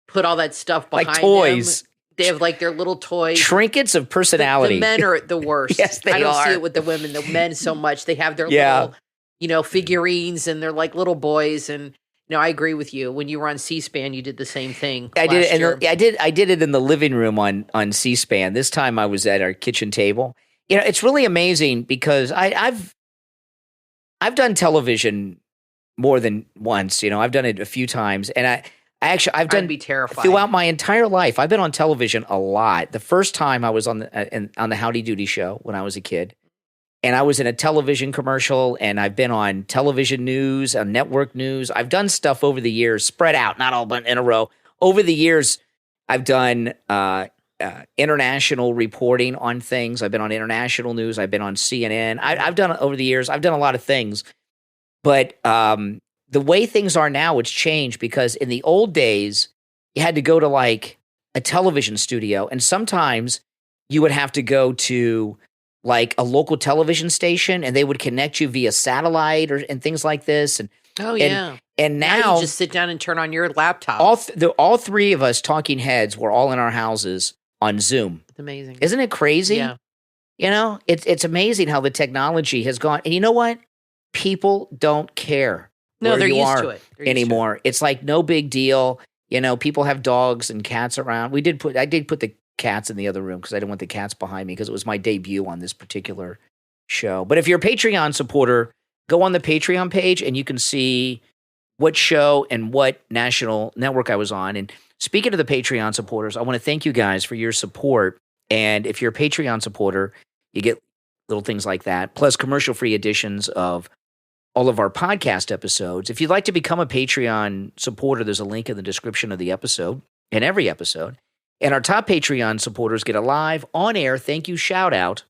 put all that stuff behind like toys. them. They have like their little toys. Trinkets of personality. The men are the worst. Yes, they are. I don't see it with the women. The men so much. They have their little, figurines, and they're like little boys. And I agree with you. When you were on C-SPAN, you did the same thing. I did it in the living room on C-SPAN. This time I was at our kitchen table. It's really amazing because I've done television more than once. I've done it a few times, and I've done I'd be terrified. Throughout my entire life. I've been on television a lot. The first time I was on the Howdy Doody show when I was a kid, and I was in a television commercial, and I've been on television news, on network news. I've done stuff over the years, spread out, not all in a row. Over the years, I've done international reporting on things. I've been on international news. I've been on CNN. I've done over the years. I've done a lot of things, but the way things are now, it's changed because in the old days, you had to go to like a television studio, and sometimes you would have to go to like a local television station, and they would connect you via satellite and things like this. And and now you just sit down and turn on your laptop. All three of us talking heads were all in our houses on Zoom. It's amazing, isn't it crazy? Yeah, it's amazing how the technology has gone. And you know what? People don't care. No, they're used to it anymore. It's like no big deal. People have dogs and cats around. I did put the cats in the other room because I didn't want the cats behind me because it was my debut on this particular show. But if you're a Patreon supporter, go on the Patreon page and you can see what show and what national network I was on. And speaking of the Patreon supporters, I want to thank you guys for your support. And if you're a Patreon supporter, you get little things like that, plus commercial-free editions of all of our podcast episodes. If you'd like to become a Patreon supporter, there's a link in the description of the episode and every episode. And our top Patreon supporters get a live on-air thank you shout-out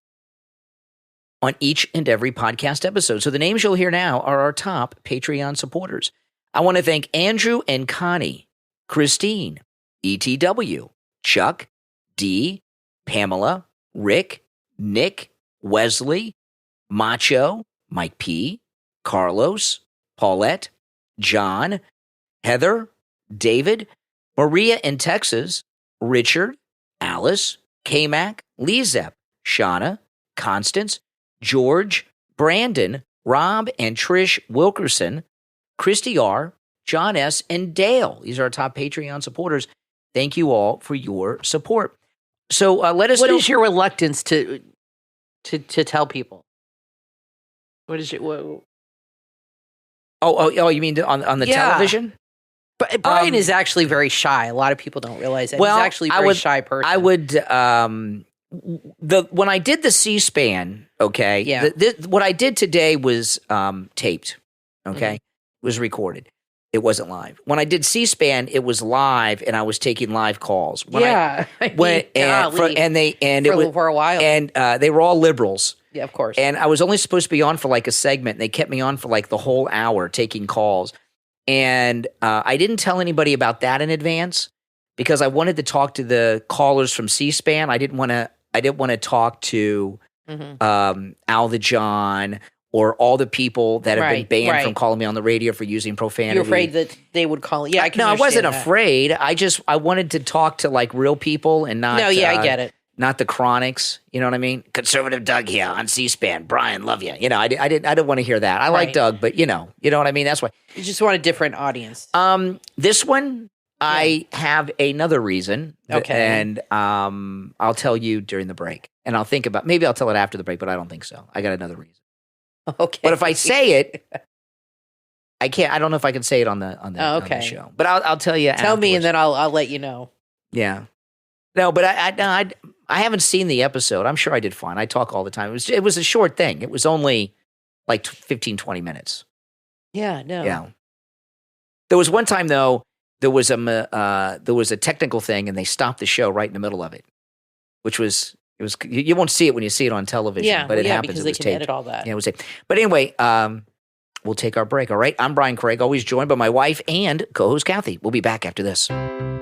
on each and every podcast episode. So the names you'll hear now are our top Patreon supporters. I want to thank Andrew and Connie, Christine, ETW, Chuck, D, Pamela, Rick, Nick, Wesley, Macho, Mike P., Carlos, Paulette, John, Heather, David, Maria in Texas, Richard, Alice, K-Mac, LeeZep, Shawna, Constance, George, Brandon, Rob, and Trish Wilkerson, Christy R., John S., and Dale. These are our top Patreon supporters. Thank you all for your support. So let us know. What is your reluctance to tell people? What is it? Oh, you mean on the television? But Brian is actually very shy. A lot of people don't realize that. Well, he's actually a very shy person. I would when I did the C-SPAN, okay? Yeah. What I did today was taped, okay? It was recorded. It wasn't live. When I did C-SPAN, it was live, and I was taking live calls. For a while, and they were all liberals. Yeah, of course. And I was only supposed to be on for like a segment. And they kept me on for like the whole hour taking calls. And I didn't tell anybody about that in advance because I wanted to talk to the callers from C-SPAN. I didn't want to talk to Al the John or all the people that have been banned from calling me on the radio for using profanity. You're afraid that they would call it. Yeah, I wasn't afraid. I wanted to talk to like real people and not. No, yeah, I get it. Not the chronics, you know what I mean? Conservative Doug here on C-SPAN. Brian, love you. I didn't want to hear that. I like Doug, but you know what I mean? That's why. You just want a different audience. This one, I have another reason. Okay. And I'll tell you during the break. And maybe I'll tell it after the break, but I don't think so. I got another reason. Okay. But if I say it, I can't. I don't know if I can say it on the show. But I'll tell you. Tell me, and then I'll let you know. Yeah. No, but I haven't seen the episode. I'm sure I did fine. I talk all the time. It was a short thing. It was only like 15, 20 minutes. Yeah, no. Yeah. There was one time though. There was a technical thing, and they stopped the show right in the middle of it, which was you won't see it when you see it on television. Yeah, but it happens because it they was can taped. edit all that. Yeah, it was taped. But anyway, we'll take our break. All right. I'm Brian Craig, always joined by my wife and co-host Kathy. We'll be back after this.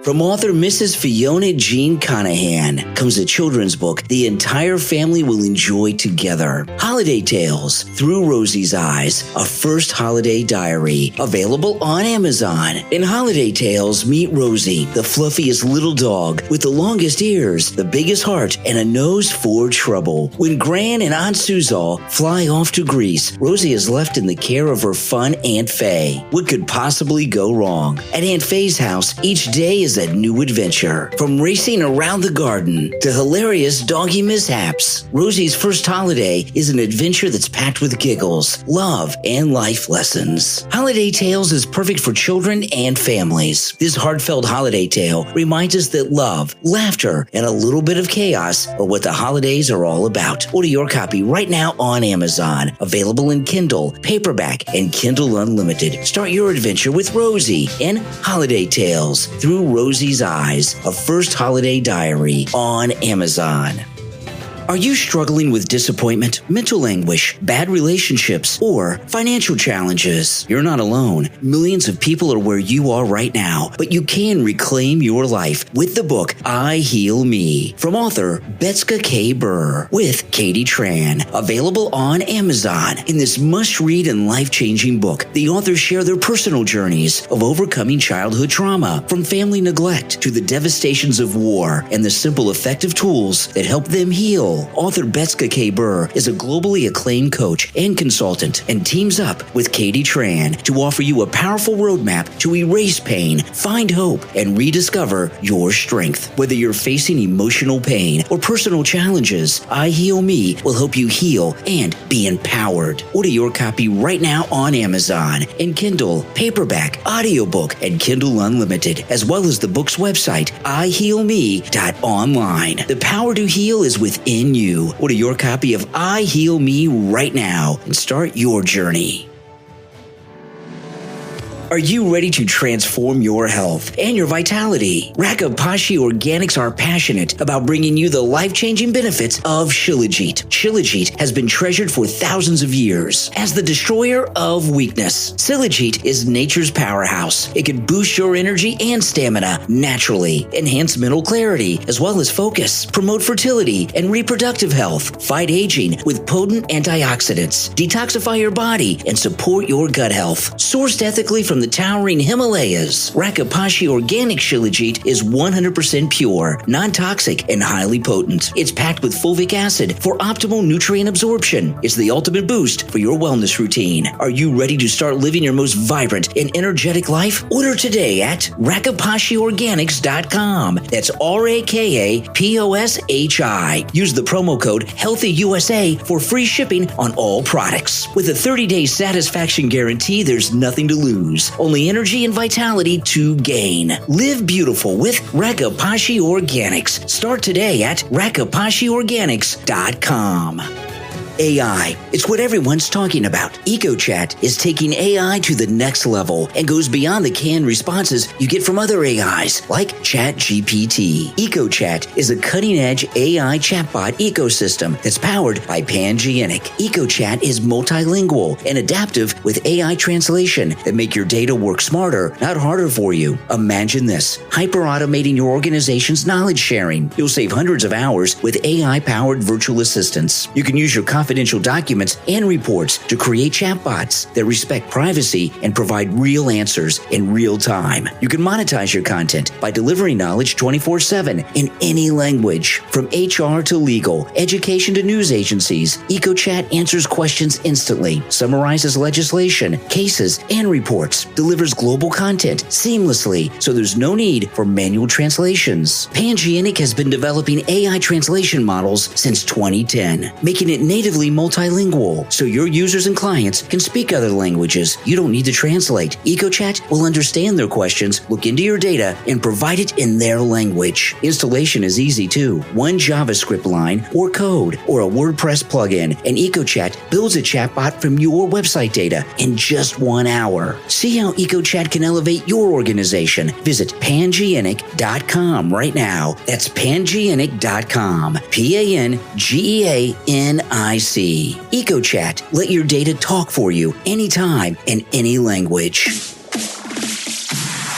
From author Mrs. Fiona Jean Conahan comes a children's book the entire family will enjoy together. Holiday Tales, Through Rosie's Eyes, a first holiday diary, available on Amazon. In Holiday Tales, meet Rosie, the fluffiest little dog with the longest ears, the biggest heart, and a nose for trouble. When Gran and Aunt Suzal fly off to Greece, Rosie is left in the care of her fun Aunt Faye. What could possibly go wrong? At Aunt Faye's house, each day is a new adventure. From racing around the garden to hilarious doggy mishaps, Rosie's first holiday is an adventure that's packed with giggles, love, and life lessons. Holiday Tales is perfect for children and families. This heartfelt holiday tale reminds us that love, laughter, and a little bit of chaos are what the holidays are all about. Order your copy right now on Amazon. Available in Kindle, paperback, and Kindle Unlimited. Start your adventure with Rosie in Holiday Tales, Through Rosie's Eyes, a first holiday diary on Amazon. Are you struggling with disappointment, mental anguish, bad relationships, or financial challenges? You're not alone. Millions of people are where you are right now, but you can reclaim your life with the book, I Heal Me, from author Betska K. Burr with Katie Tran. Available on Amazon. In this must-read and life-changing book, the authors share their personal journeys of overcoming childhood trauma, from family neglect to the devastations of war, and the simple, effective tools that help them heal. Author Betska K. Burr is a globally acclaimed coach and consultant and teams up with Katie Tran to offer you a powerful roadmap to erase pain, find hope, and rediscover your strength. Whether you're facing emotional pain or personal challenges, I Heal Me will help you heal and be empowered. Order your copy right now on Amazon in Kindle, paperback, audiobook, and Kindle Unlimited, as well as the book's website, ihealme.online. The power to heal is within you. Order your copy of I Heal Me right now and start your journey. Are you ready to transform your health and your vitality? Rakapashi Organics are passionate about bringing you the life-changing benefits of Shilajit. Shilajit has been treasured for thousands of years as the destroyer of weakness. Shilajit is nature's powerhouse. It can boost your energy and stamina naturally, enhance mental clarity as well as focus, promote fertility and reproductive health, fight aging with potent antioxidants, detoxify your body, and support your gut health. Sourced ethically from the towering Himalayas, Rakapashi Organic Shilajit is 100% pure, non-toxic, and highly potent. It's packed with fulvic acid for optimal nutrient absorption. It's the ultimate boost for your wellness routine. Are you ready to start living your most vibrant and energetic life? Order today at rakapashiorganics.com. That's RAKAPOSHI. Use the promo code HEALTHYUSA for free shipping on all products. With a 30-day satisfaction guarantee, there's nothing to lose. Only energy and vitality to gain. Live beautiful with Rakapashi Organics. Start today at rakapashiorganics.com. AI. It's what everyone's talking about. EcoChat is taking AI to the next level and goes beyond the canned responses you get from other AIs like ChatGPT. EcoChat is a cutting-edge AI chatbot ecosystem that's powered by Pangenic. EcoChat is multilingual and adaptive with AI translation that make your data work smarter, not harder for you. Imagine this, hyper-automating your organization's knowledge sharing. You'll save hundreds of hours with AI-powered virtual assistants. You can use your confidential documents and reports to create chatbots that respect privacy and provide real answers in real time. You can monetize your content by delivering knowledge 24/7 in any language. From HR to legal, education to news agencies, EcoChat answers questions instantly, summarizes legislation, cases, and reports, delivers global content seamlessly, so there's no need for manual translations. Pangenic has been developing AI translation models since 2010, making it natively natively multilingual, so your users and clients can speak other languages. You don't need to translate. EcoChat will understand their questions, look into your data, and provide it in their language. Installation is easy too. One JavaScript line or code or a WordPress plugin, and EcoChat builds a chatbot from your website data in just 1 hour. See how EcoChat can elevate your organization. Visit Pangeanic.com right now. That's Pangeanic.com. Pangeanic. EcoChat. Let your data talk for you anytime in any language.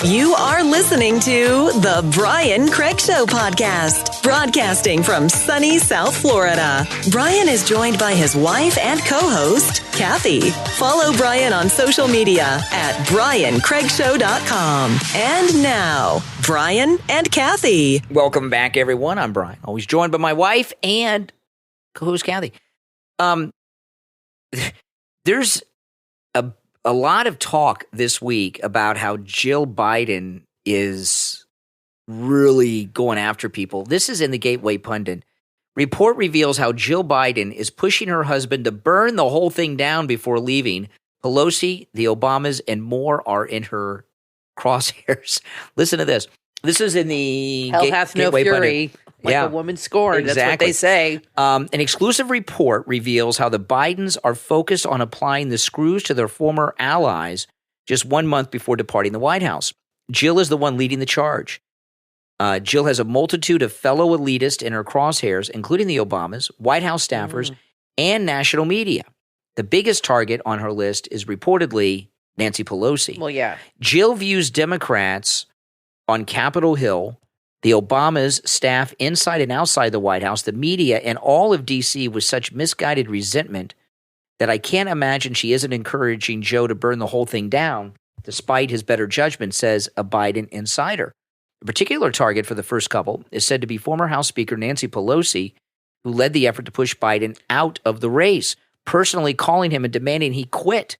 You are listening to the Brian Craig Show podcast, broadcasting from sunny South Florida. Brian is joined by his wife and co-host, Kathy. Follow Brian on social media at BrianCraigShow.com. And now, Brian and Kathy. Welcome back, everyone. I'm Brian, always joined by my wife and co-host Kathy. There's a lot of talk this week about how Jill Biden is really going after people. This is in the Gateway Pundit. Report reveals how Jill Biden is pushing her husband to burn the whole thing down before leaving. Pelosi, the Obamas, and more are in her crosshairs. Listen to this. This is in the Hell hath no Gateway fury. Pundit. Like a woman scorned. Exactly. That's what they say. An exclusive report reveals how the Bidens are focused on applying the screws to their former allies just 1 month before departing the White House. Jill is the one leading the charge. Jill has a multitude of fellow elitists in her crosshairs, including the Obamas, White House staffers, and national media. The biggest target on her list is reportedly Nancy Pelosi. Well, yeah. Jill views Democrats on Capitol Hill, the Obamas staff inside and outside the White House, the media, and all of D.C. with such misguided resentment that I can't imagine she isn't encouraging Joe to burn the whole thing down, despite his better judgment, says a Biden insider. A particular target for the first couple is said to be former House Speaker Nancy Pelosi, who led the effort to push Biden out of the race, personally calling him and demanding he quit.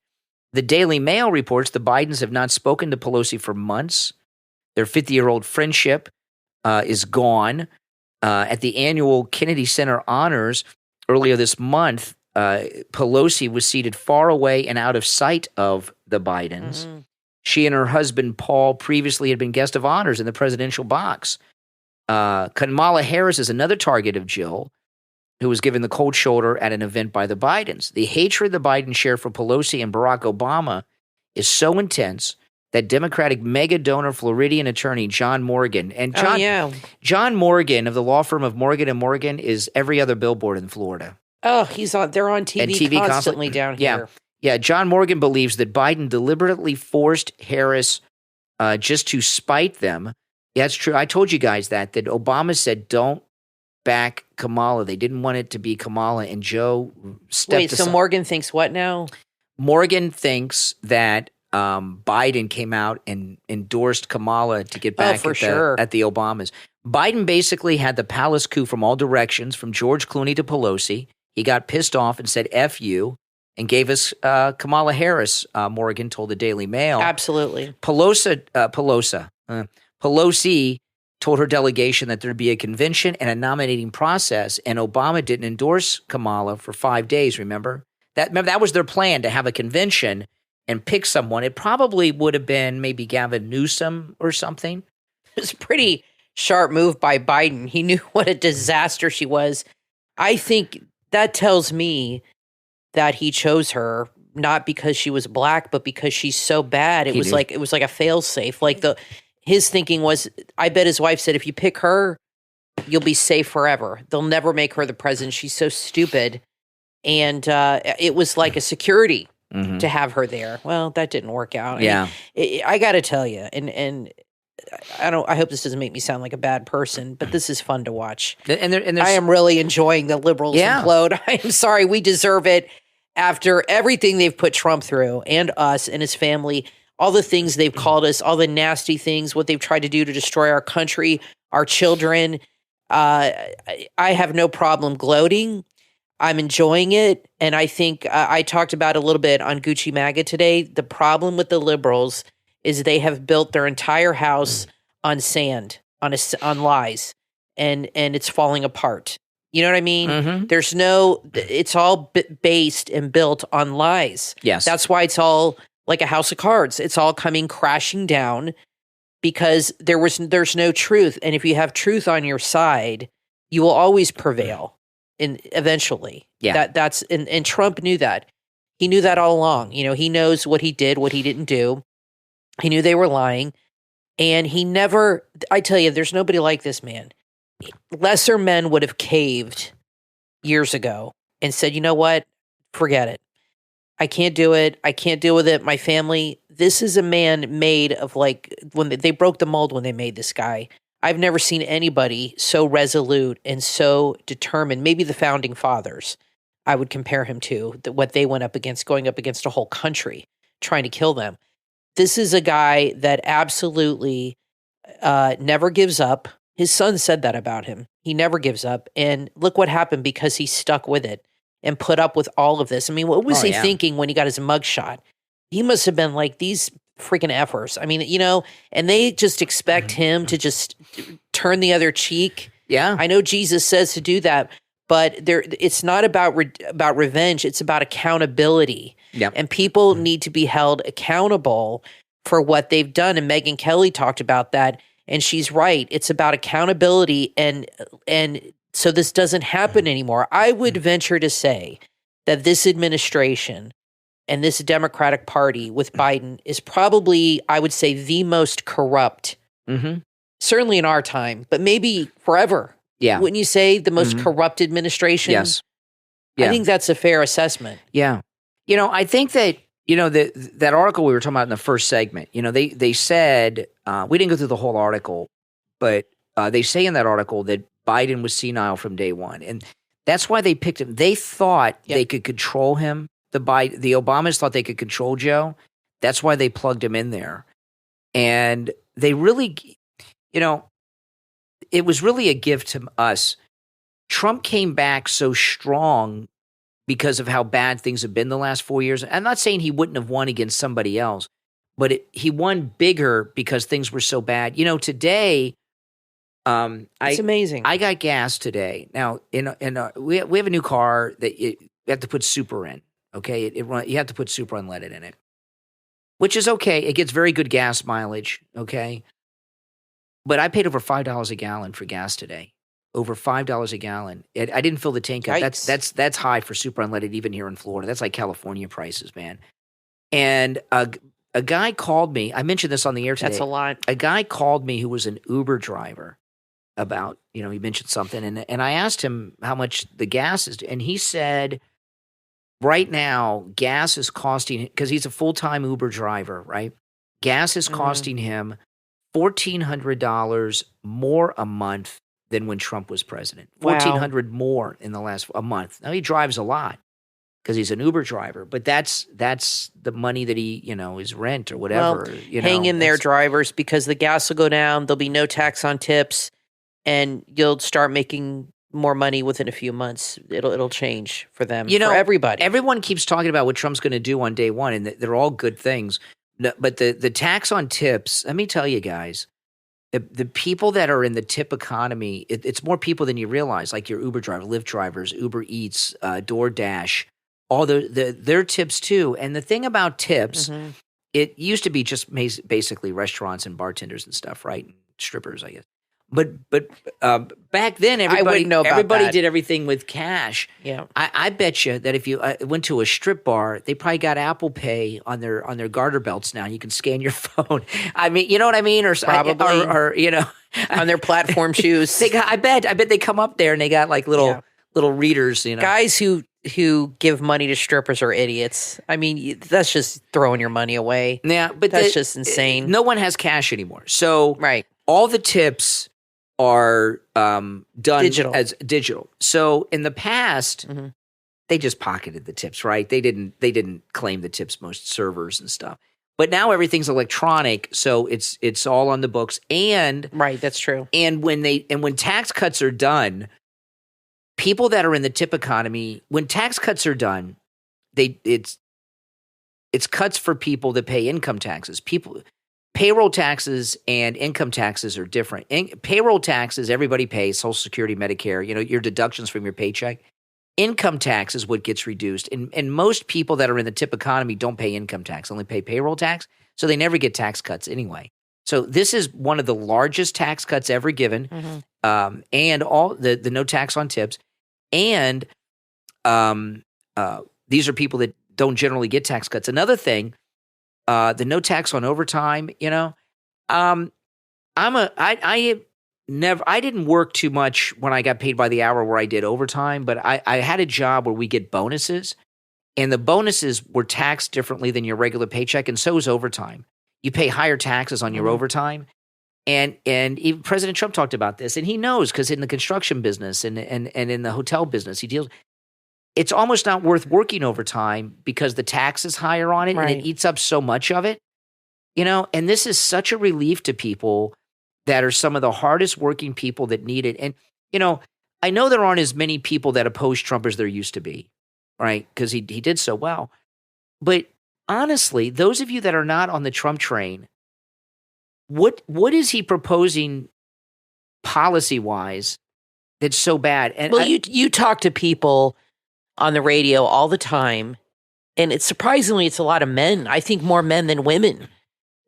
The Daily Mail reports the Bidens have not spoken to Pelosi for months. Their 50-year-old friendship is gone. At the annual Kennedy Center honors earlier this month, Pelosi was seated far away and out of sight of the Bidens. Mm-hmm. She and her husband, Paul, previously had been guest of honors in the presidential box. Kamala Harris is another target of Jill, who was given the cold shoulder at an event by the Bidens. The hatred the Bidens share for Pelosi and Barack Obama is so intense that Democratic mega donor Floridian attorney John Morgan, and John Morgan of the law firm of Morgan & Morgan is every other billboard in Florida. Oh, they're on TV constantly down here. Yeah, John Morgan believes that Biden deliberately forced Harris just to spite them. Yeah, that's true. I told you guys that Obama said don't back Kamala. They didn't want it to be Kamala, and Joe stepped aside. So Morgan thinks what now? Morgan thinks that Biden came out and endorsed Kamala to get back at the Obamas. Biden basically had the palace coup from all directions, from George Clooney to Pelosi. He got pissed off and said, F you, and gave us Kamala Harris, Morgan told the Daily Mail. Absolutely. Pelosi told her delegation that there'd be a convention and a nominating process, and Obama didn't endorse Kamala for 5 days, remember? That was their plan, to have a convention and pick someone. It probably would have been maybe Gavin Newsom or something. It was a pretty sharp move by Biden. He knew what a disaster she was. I think that tells me that he chose her not because she was black, but because she's so bad. It was like a fail-safe. Like his thinking was, I bet his wife said, if you pick her, you'll be safe forever. They'll never make her the president. She's so stupid. And it was like a security to have her there. Well, that didn't work out. Yeah. I got to tell you, and I hope this doesn't make me sound like a bad person, but this is fun to watch. And I am really enjoying the liberals implode. I'm sorry, we deserve it after everything they've put Trump through, and us and his family, all the things they've called us, all the nasty things, what they've tried to do to destroy our country, our children. I have no problem gloating. I'm enjoying it. And I think I talked about a little bit on Gucci MAGA today. The problem with the liberals is they have built their entire house on sand, on lies, and it's falling apart. You know what I mean? Mm-hmm. There's no, it's all based and built on lies. Yes. That's why it's all like a house of cards. It's all coming crashing down because there's no truth. And if you have truth on your side, you will always prevail eventually. Yeah. And Trump knew that. He knew that all along. You know, he knows what he did, what he didn't do. He knew they were lying. And he never, I tell you, there's nobody like this man. Lesser men would have caved years ago and said, you know what? Forget it. I can't do it. I can't deal with it. My family. This is a man made of like, when they broke the mold when they made this guy. I've never seen anybody so resolute and so determined. Maybe the founding fathers I would compare him to, what they went up against, going up against a whole country, trying to kill them. This is a guy that absolutely never gives up. His son said that about him. He never gives up. And look what happened because he stuck with it and put up with all of this. I mean, what was he thinking when he got his mugshot? He must have been like, these freaking effers. I mean, you know, and they just expect him to just turn the other cheek. Yeah. I know Jesus says to do that, but it's not about revenge. It's about accountability. Yep. And people need to be held accountable for what they've done. And Megyn Kelly talked about that. And she's right. It's about accountability. And so this doesn't happen anymore. I would venture to say that this administration and this Democratic Party with Biden is probably, I would say, the most corrupt, certainly in our time, but maybe forever. Yeah. Wouldn't you say the most corrupt administration? Yes. Yeah. I think that's a fair assessment. Yeah. You know, I think that, you know, that article we were talking about in the first segment, you know, they said, we didn't go through the whole article, but they say in that article that Biden was senile from day one. And that's why they picked him. They thought they could control him. The Obamas thought they could control Joe. That's why they plugged him in there. And they really, you know, it was really a gift to us. Trump came back so strong because of how bad things have been the last 4 years. I'm not saying he wouldn't have won against somebody else, but he won bigger because things were so bad. You know, today, it's amazing. I got gas today. Now, we have a new car that you have to put super in. Okay, you have to put super unleaded in it, which is okay. It gets very good gas mileage. Okay, but I paid over $5 a gallon for gas today. Over $5 a gallon. I didn't fill the tank up. That's high for super unleaded, even here in Florida. That's like California prices, man. And a guy called me. I mentioned this on the air today. That's a lot. A guy called me who was an Uber driver about, you know, he mentioned something, and I asked him how much the gas is, and he said, right now, gas is costing, because he's a full-time Uber driver, right? Gas is costing him $1,400 more a month than when Trump was president. $1,400 more in the last a month. Now he drives a lot because he's an Uber driver, but that's the money that he, you know, is rent or whatever. Well, you hang know, in there, drivers, because the gas will go down. There'll be no tax on tips, and you'll start making more money within a few months. It'll change for them. You know, for everybody. Everyone keeps talking about what Trump's going to do on day one, and they're all good things. But the tax on tips, let me tell you guys. The people that are in the tip economy, it's more people than you realize, like your Uber driver, Lyft drivers, Uber Eats, DoorDash, all their tips too. And the thing about tips, it used to be just basically restaurants and bartenders and stuff, right? And strippers, I guess. But back then, everybody did everything with cash. Yeah, I bet you that if you went to a strip bar, they probably got Apple Pay on their garter belts now. You can scan your phone. I mean, you know what I mean, or probably, or you know, on their platform shoes. I bet they come up there and they got like little readers. You know, guys who give money to strippers are idiots. I mean, that's just throwing your money away. Yeah, but that's just insane. No one has cash anymore, so right. All the tips are done as digital. So in the past, they just pocketed the tips, right? They didn't claim the tips, most servers and stuff. But now everything's electronic, so it's all on the books. And right, that's true. And when tax cuts are done, people that are in the tip economy, when tax cuts are done, it's cuts for people that pay income taxes. payroll taxes and income taxes are different. Payroll taxes, everybody pays, Social Security, Medicare, your deductions from your paycheck. Income tax is what gets reduced. And most people that are in the tip economy don't pay income tax, only pay payroll tax. So they never get tax cuts anyway. So this is one of the largest tax cuts ever given, and all the no tax on tips. And these are people that don't generally get tax cuts. Another thing, the no tax on overtime. I didn't work too much when I got paid by the hour where I did overtime, but I had a job where we get bonuses, and the bonuses were taxed differently than your regular paycheck, and so is overtime. You pay higher taxes on your overtime. And even President Trump talked about this, and he knows because in the construction business and in the hotel business, he deals. It's almost not worth working overtime because the tax is higher on it, and it eats up so much of it. And this is such a relief to people that are some of the hardest working people that need it. And I know there aren't as many people that oppose Trump as there used to be, right? Because he did so well, but. Honestly, those of you that are not on the Trump train, what is he proposing policy-wise that's so bad? And you talk to people on the radio all the time, and it's a lot of men. I think more men than women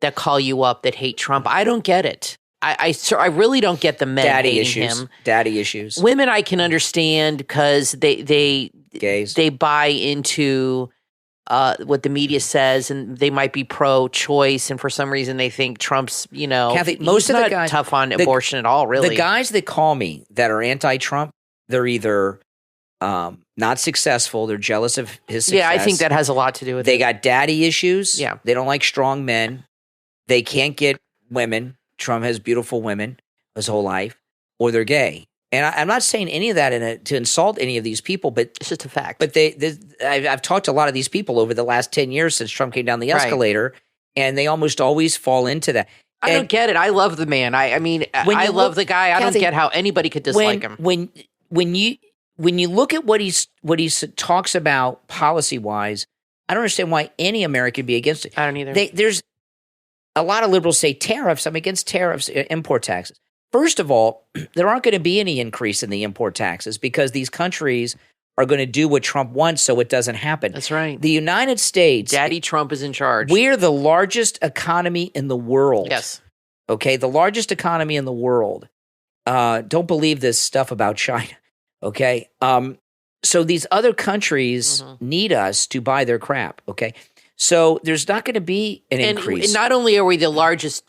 that call you up that hate Trump. I don't get it. I really don't get the men hating him. Daddy issues. Women I can understand because Gays. They buy into what the media says, and they might be pro-choice, and for some reason they think Trump's, Kathy, most of the guys tough on abortion at all. Really, the guys that call me that are anti-Trump, they're either not successful, they're jealous of his success. Yeah, I think that has a lot to do with it. They got daddy issues. Yeah, they don't like strong men. They can't get women. Trump has beautiful women his whole life, or they're gay. And I'm not saying any of that to insult any of these people, but it's just a fact. But I've talked to a lot of these people over the last 10 years since Trump came down the escalator, and they almost always fall into that. I don't get it. I love the man. I love the guy. I don't get how anybody could dislike him. When you look at what he talks about policy wise, I don't understand why any American be against it. I don't either. There's a lot of liberals say tariffs. I'm against tariffs, import taxes. First of all, there aren't going to be any increase in the import taxes because these countries are going to do what Trump wants so it doesn't happen. That's right. The United States. Daddy Trump is in charge. We're the largest economy in the world. Yes. Okay, the largest economy in the world. Don't believe this stuff about China. Okay. So these other countries need us to buy their crap. Okay. So there's not going to be an increase. And not only are we the largest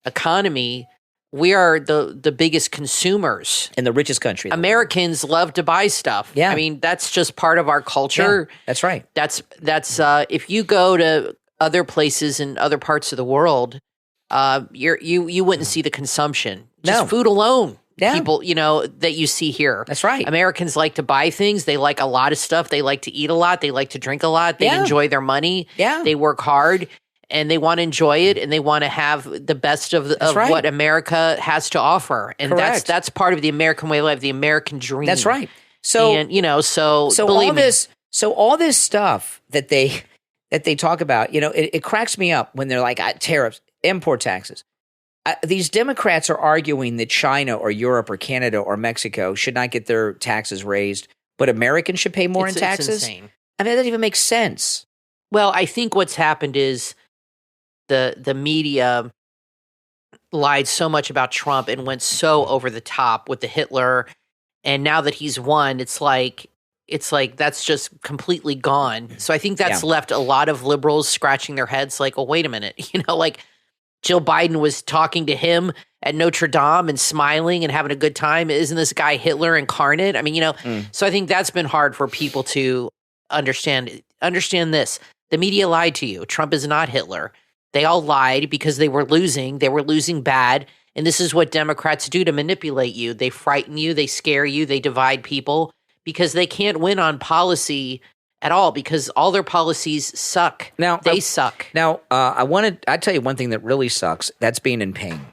economy, we are the biggest consumers and the richest country. Americans love to buy stuff. Yeah, I mean that's just part of our culture. Yeah, that's right. That's if you go to other places in other parts of the world, you wouldn't see the consumption. Just food alone. Yeah. People, that you see here. That's right. Americans like to buy things. They like a lot of stuff. They like to eat a lot. They like to drink a lot. They enjoy their money. Yeah. They work hard. And they want to enjoy it, and they want to have the best of what America has to offer, and that's part of the American way of life, the American dream. That's right. So all this stuff that they talk about, it cracks me up when they're like tariffs, import taxes. These Democrats are arguing that China or Europe or Canada or Mexico should not get their taxes raised, but Americans should pay more in taxes. It's insane. I mean, that doesn't even make sense. Well, I think what's happened is the media lied so much about Trump and went so over the top with the Hitler, and now that he's won, it's like that's just completely gone. So I think that's left a lot of liberals scratching their heads like, oh, wait a minute, like Jill Biden was talking to him at Notre Dame and smiling and having a good time. Isn't this guy Hitler incarnate? I mean, so I think that's been hard for people to understand. Understand this. The media lied to you. Trump is not Hitler. They all lied because they were losing. They were losing bad. And this is what Democrats do to manipulate you. They frighten you. They scare you. They divide people because they can't win on policy at all because all their policies suck. Now they suck. Now, I'd tell you one thing that really sucks. That's being in pain.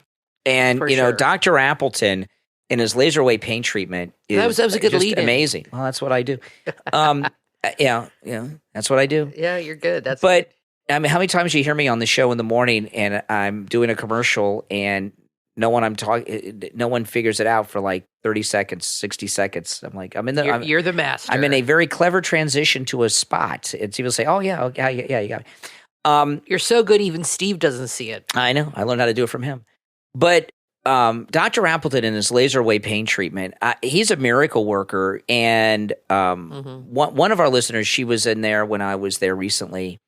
And, sure. Dr. Appleton in his laser wave pain treatment is that was a good lead-in. Amazing. Well, that's what I do. That's what I do. Yeah, you're good. I mean, how many times you hear me on the show in the morning and I'm doing a commercial and no one figures it out for like 30 seconds, 60 seconds. I'm like, You're the master. I'm in a very clever transition to a spot. And people say, oh, yeah, you got it. You're so good, even Steve doesn't see it. I know. I learned how to do it from him. But Dr. Appleton and his laser wave pain treatment, he's a miracle worker. And one of our listeners, she was in there when I was there recently,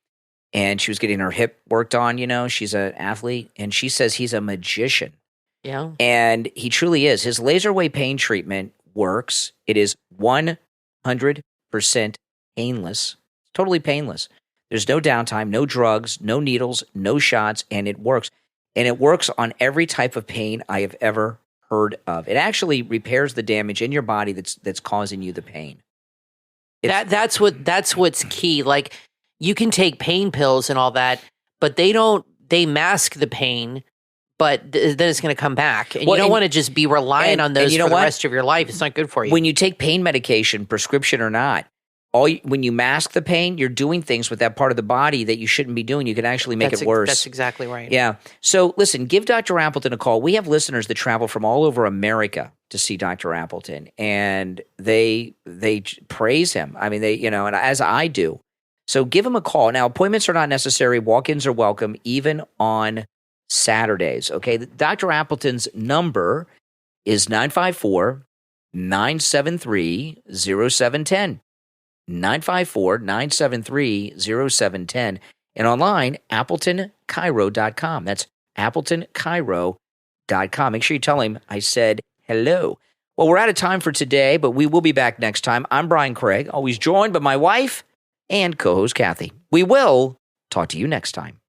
and she was getting her hip worked on. She's an athlete, and she says he's a magician. Yeah. And he truly is. His laser wave pain treatment works. It is 100% painless, totally painless. There's no downtime, no drugs, no needles, no shots, and it works. And it works on every type of pain I have ever heard of. It actually repairs the damage in your body that's causing you the pain. That's what's key. Like, you can take pain pills and all that, but they mask the pain, but then it's going to come back. And you don't want to just be relying on those for the rest of your life. It's not good for you. When you take pain medication, prescription or not, when you mask the pain, you're doing things with that part of the body that you shouldn't be doing. You can actually make it worse. That's exactly right. Yeah. So listen, give Dr. Appleton a call. We have listeners that travel from all over America to see Dr. Appleton, and they praise him. I mean, and as I do. So give him a call. Now, appointments are not necessary. Walk-ins are welcome, even on Saturdays. Okay. Dr. Appleton's number is 954-973-0710. 954-973-0710, and online, AppletonChiro.com. That's AppletonChiro.com. Make sure you tell him I said hello. Well, we're out of time for today, but we will be back next time. I'm Brian Craig, always joined by my wife and co-host Kathy. We will talk to you next time.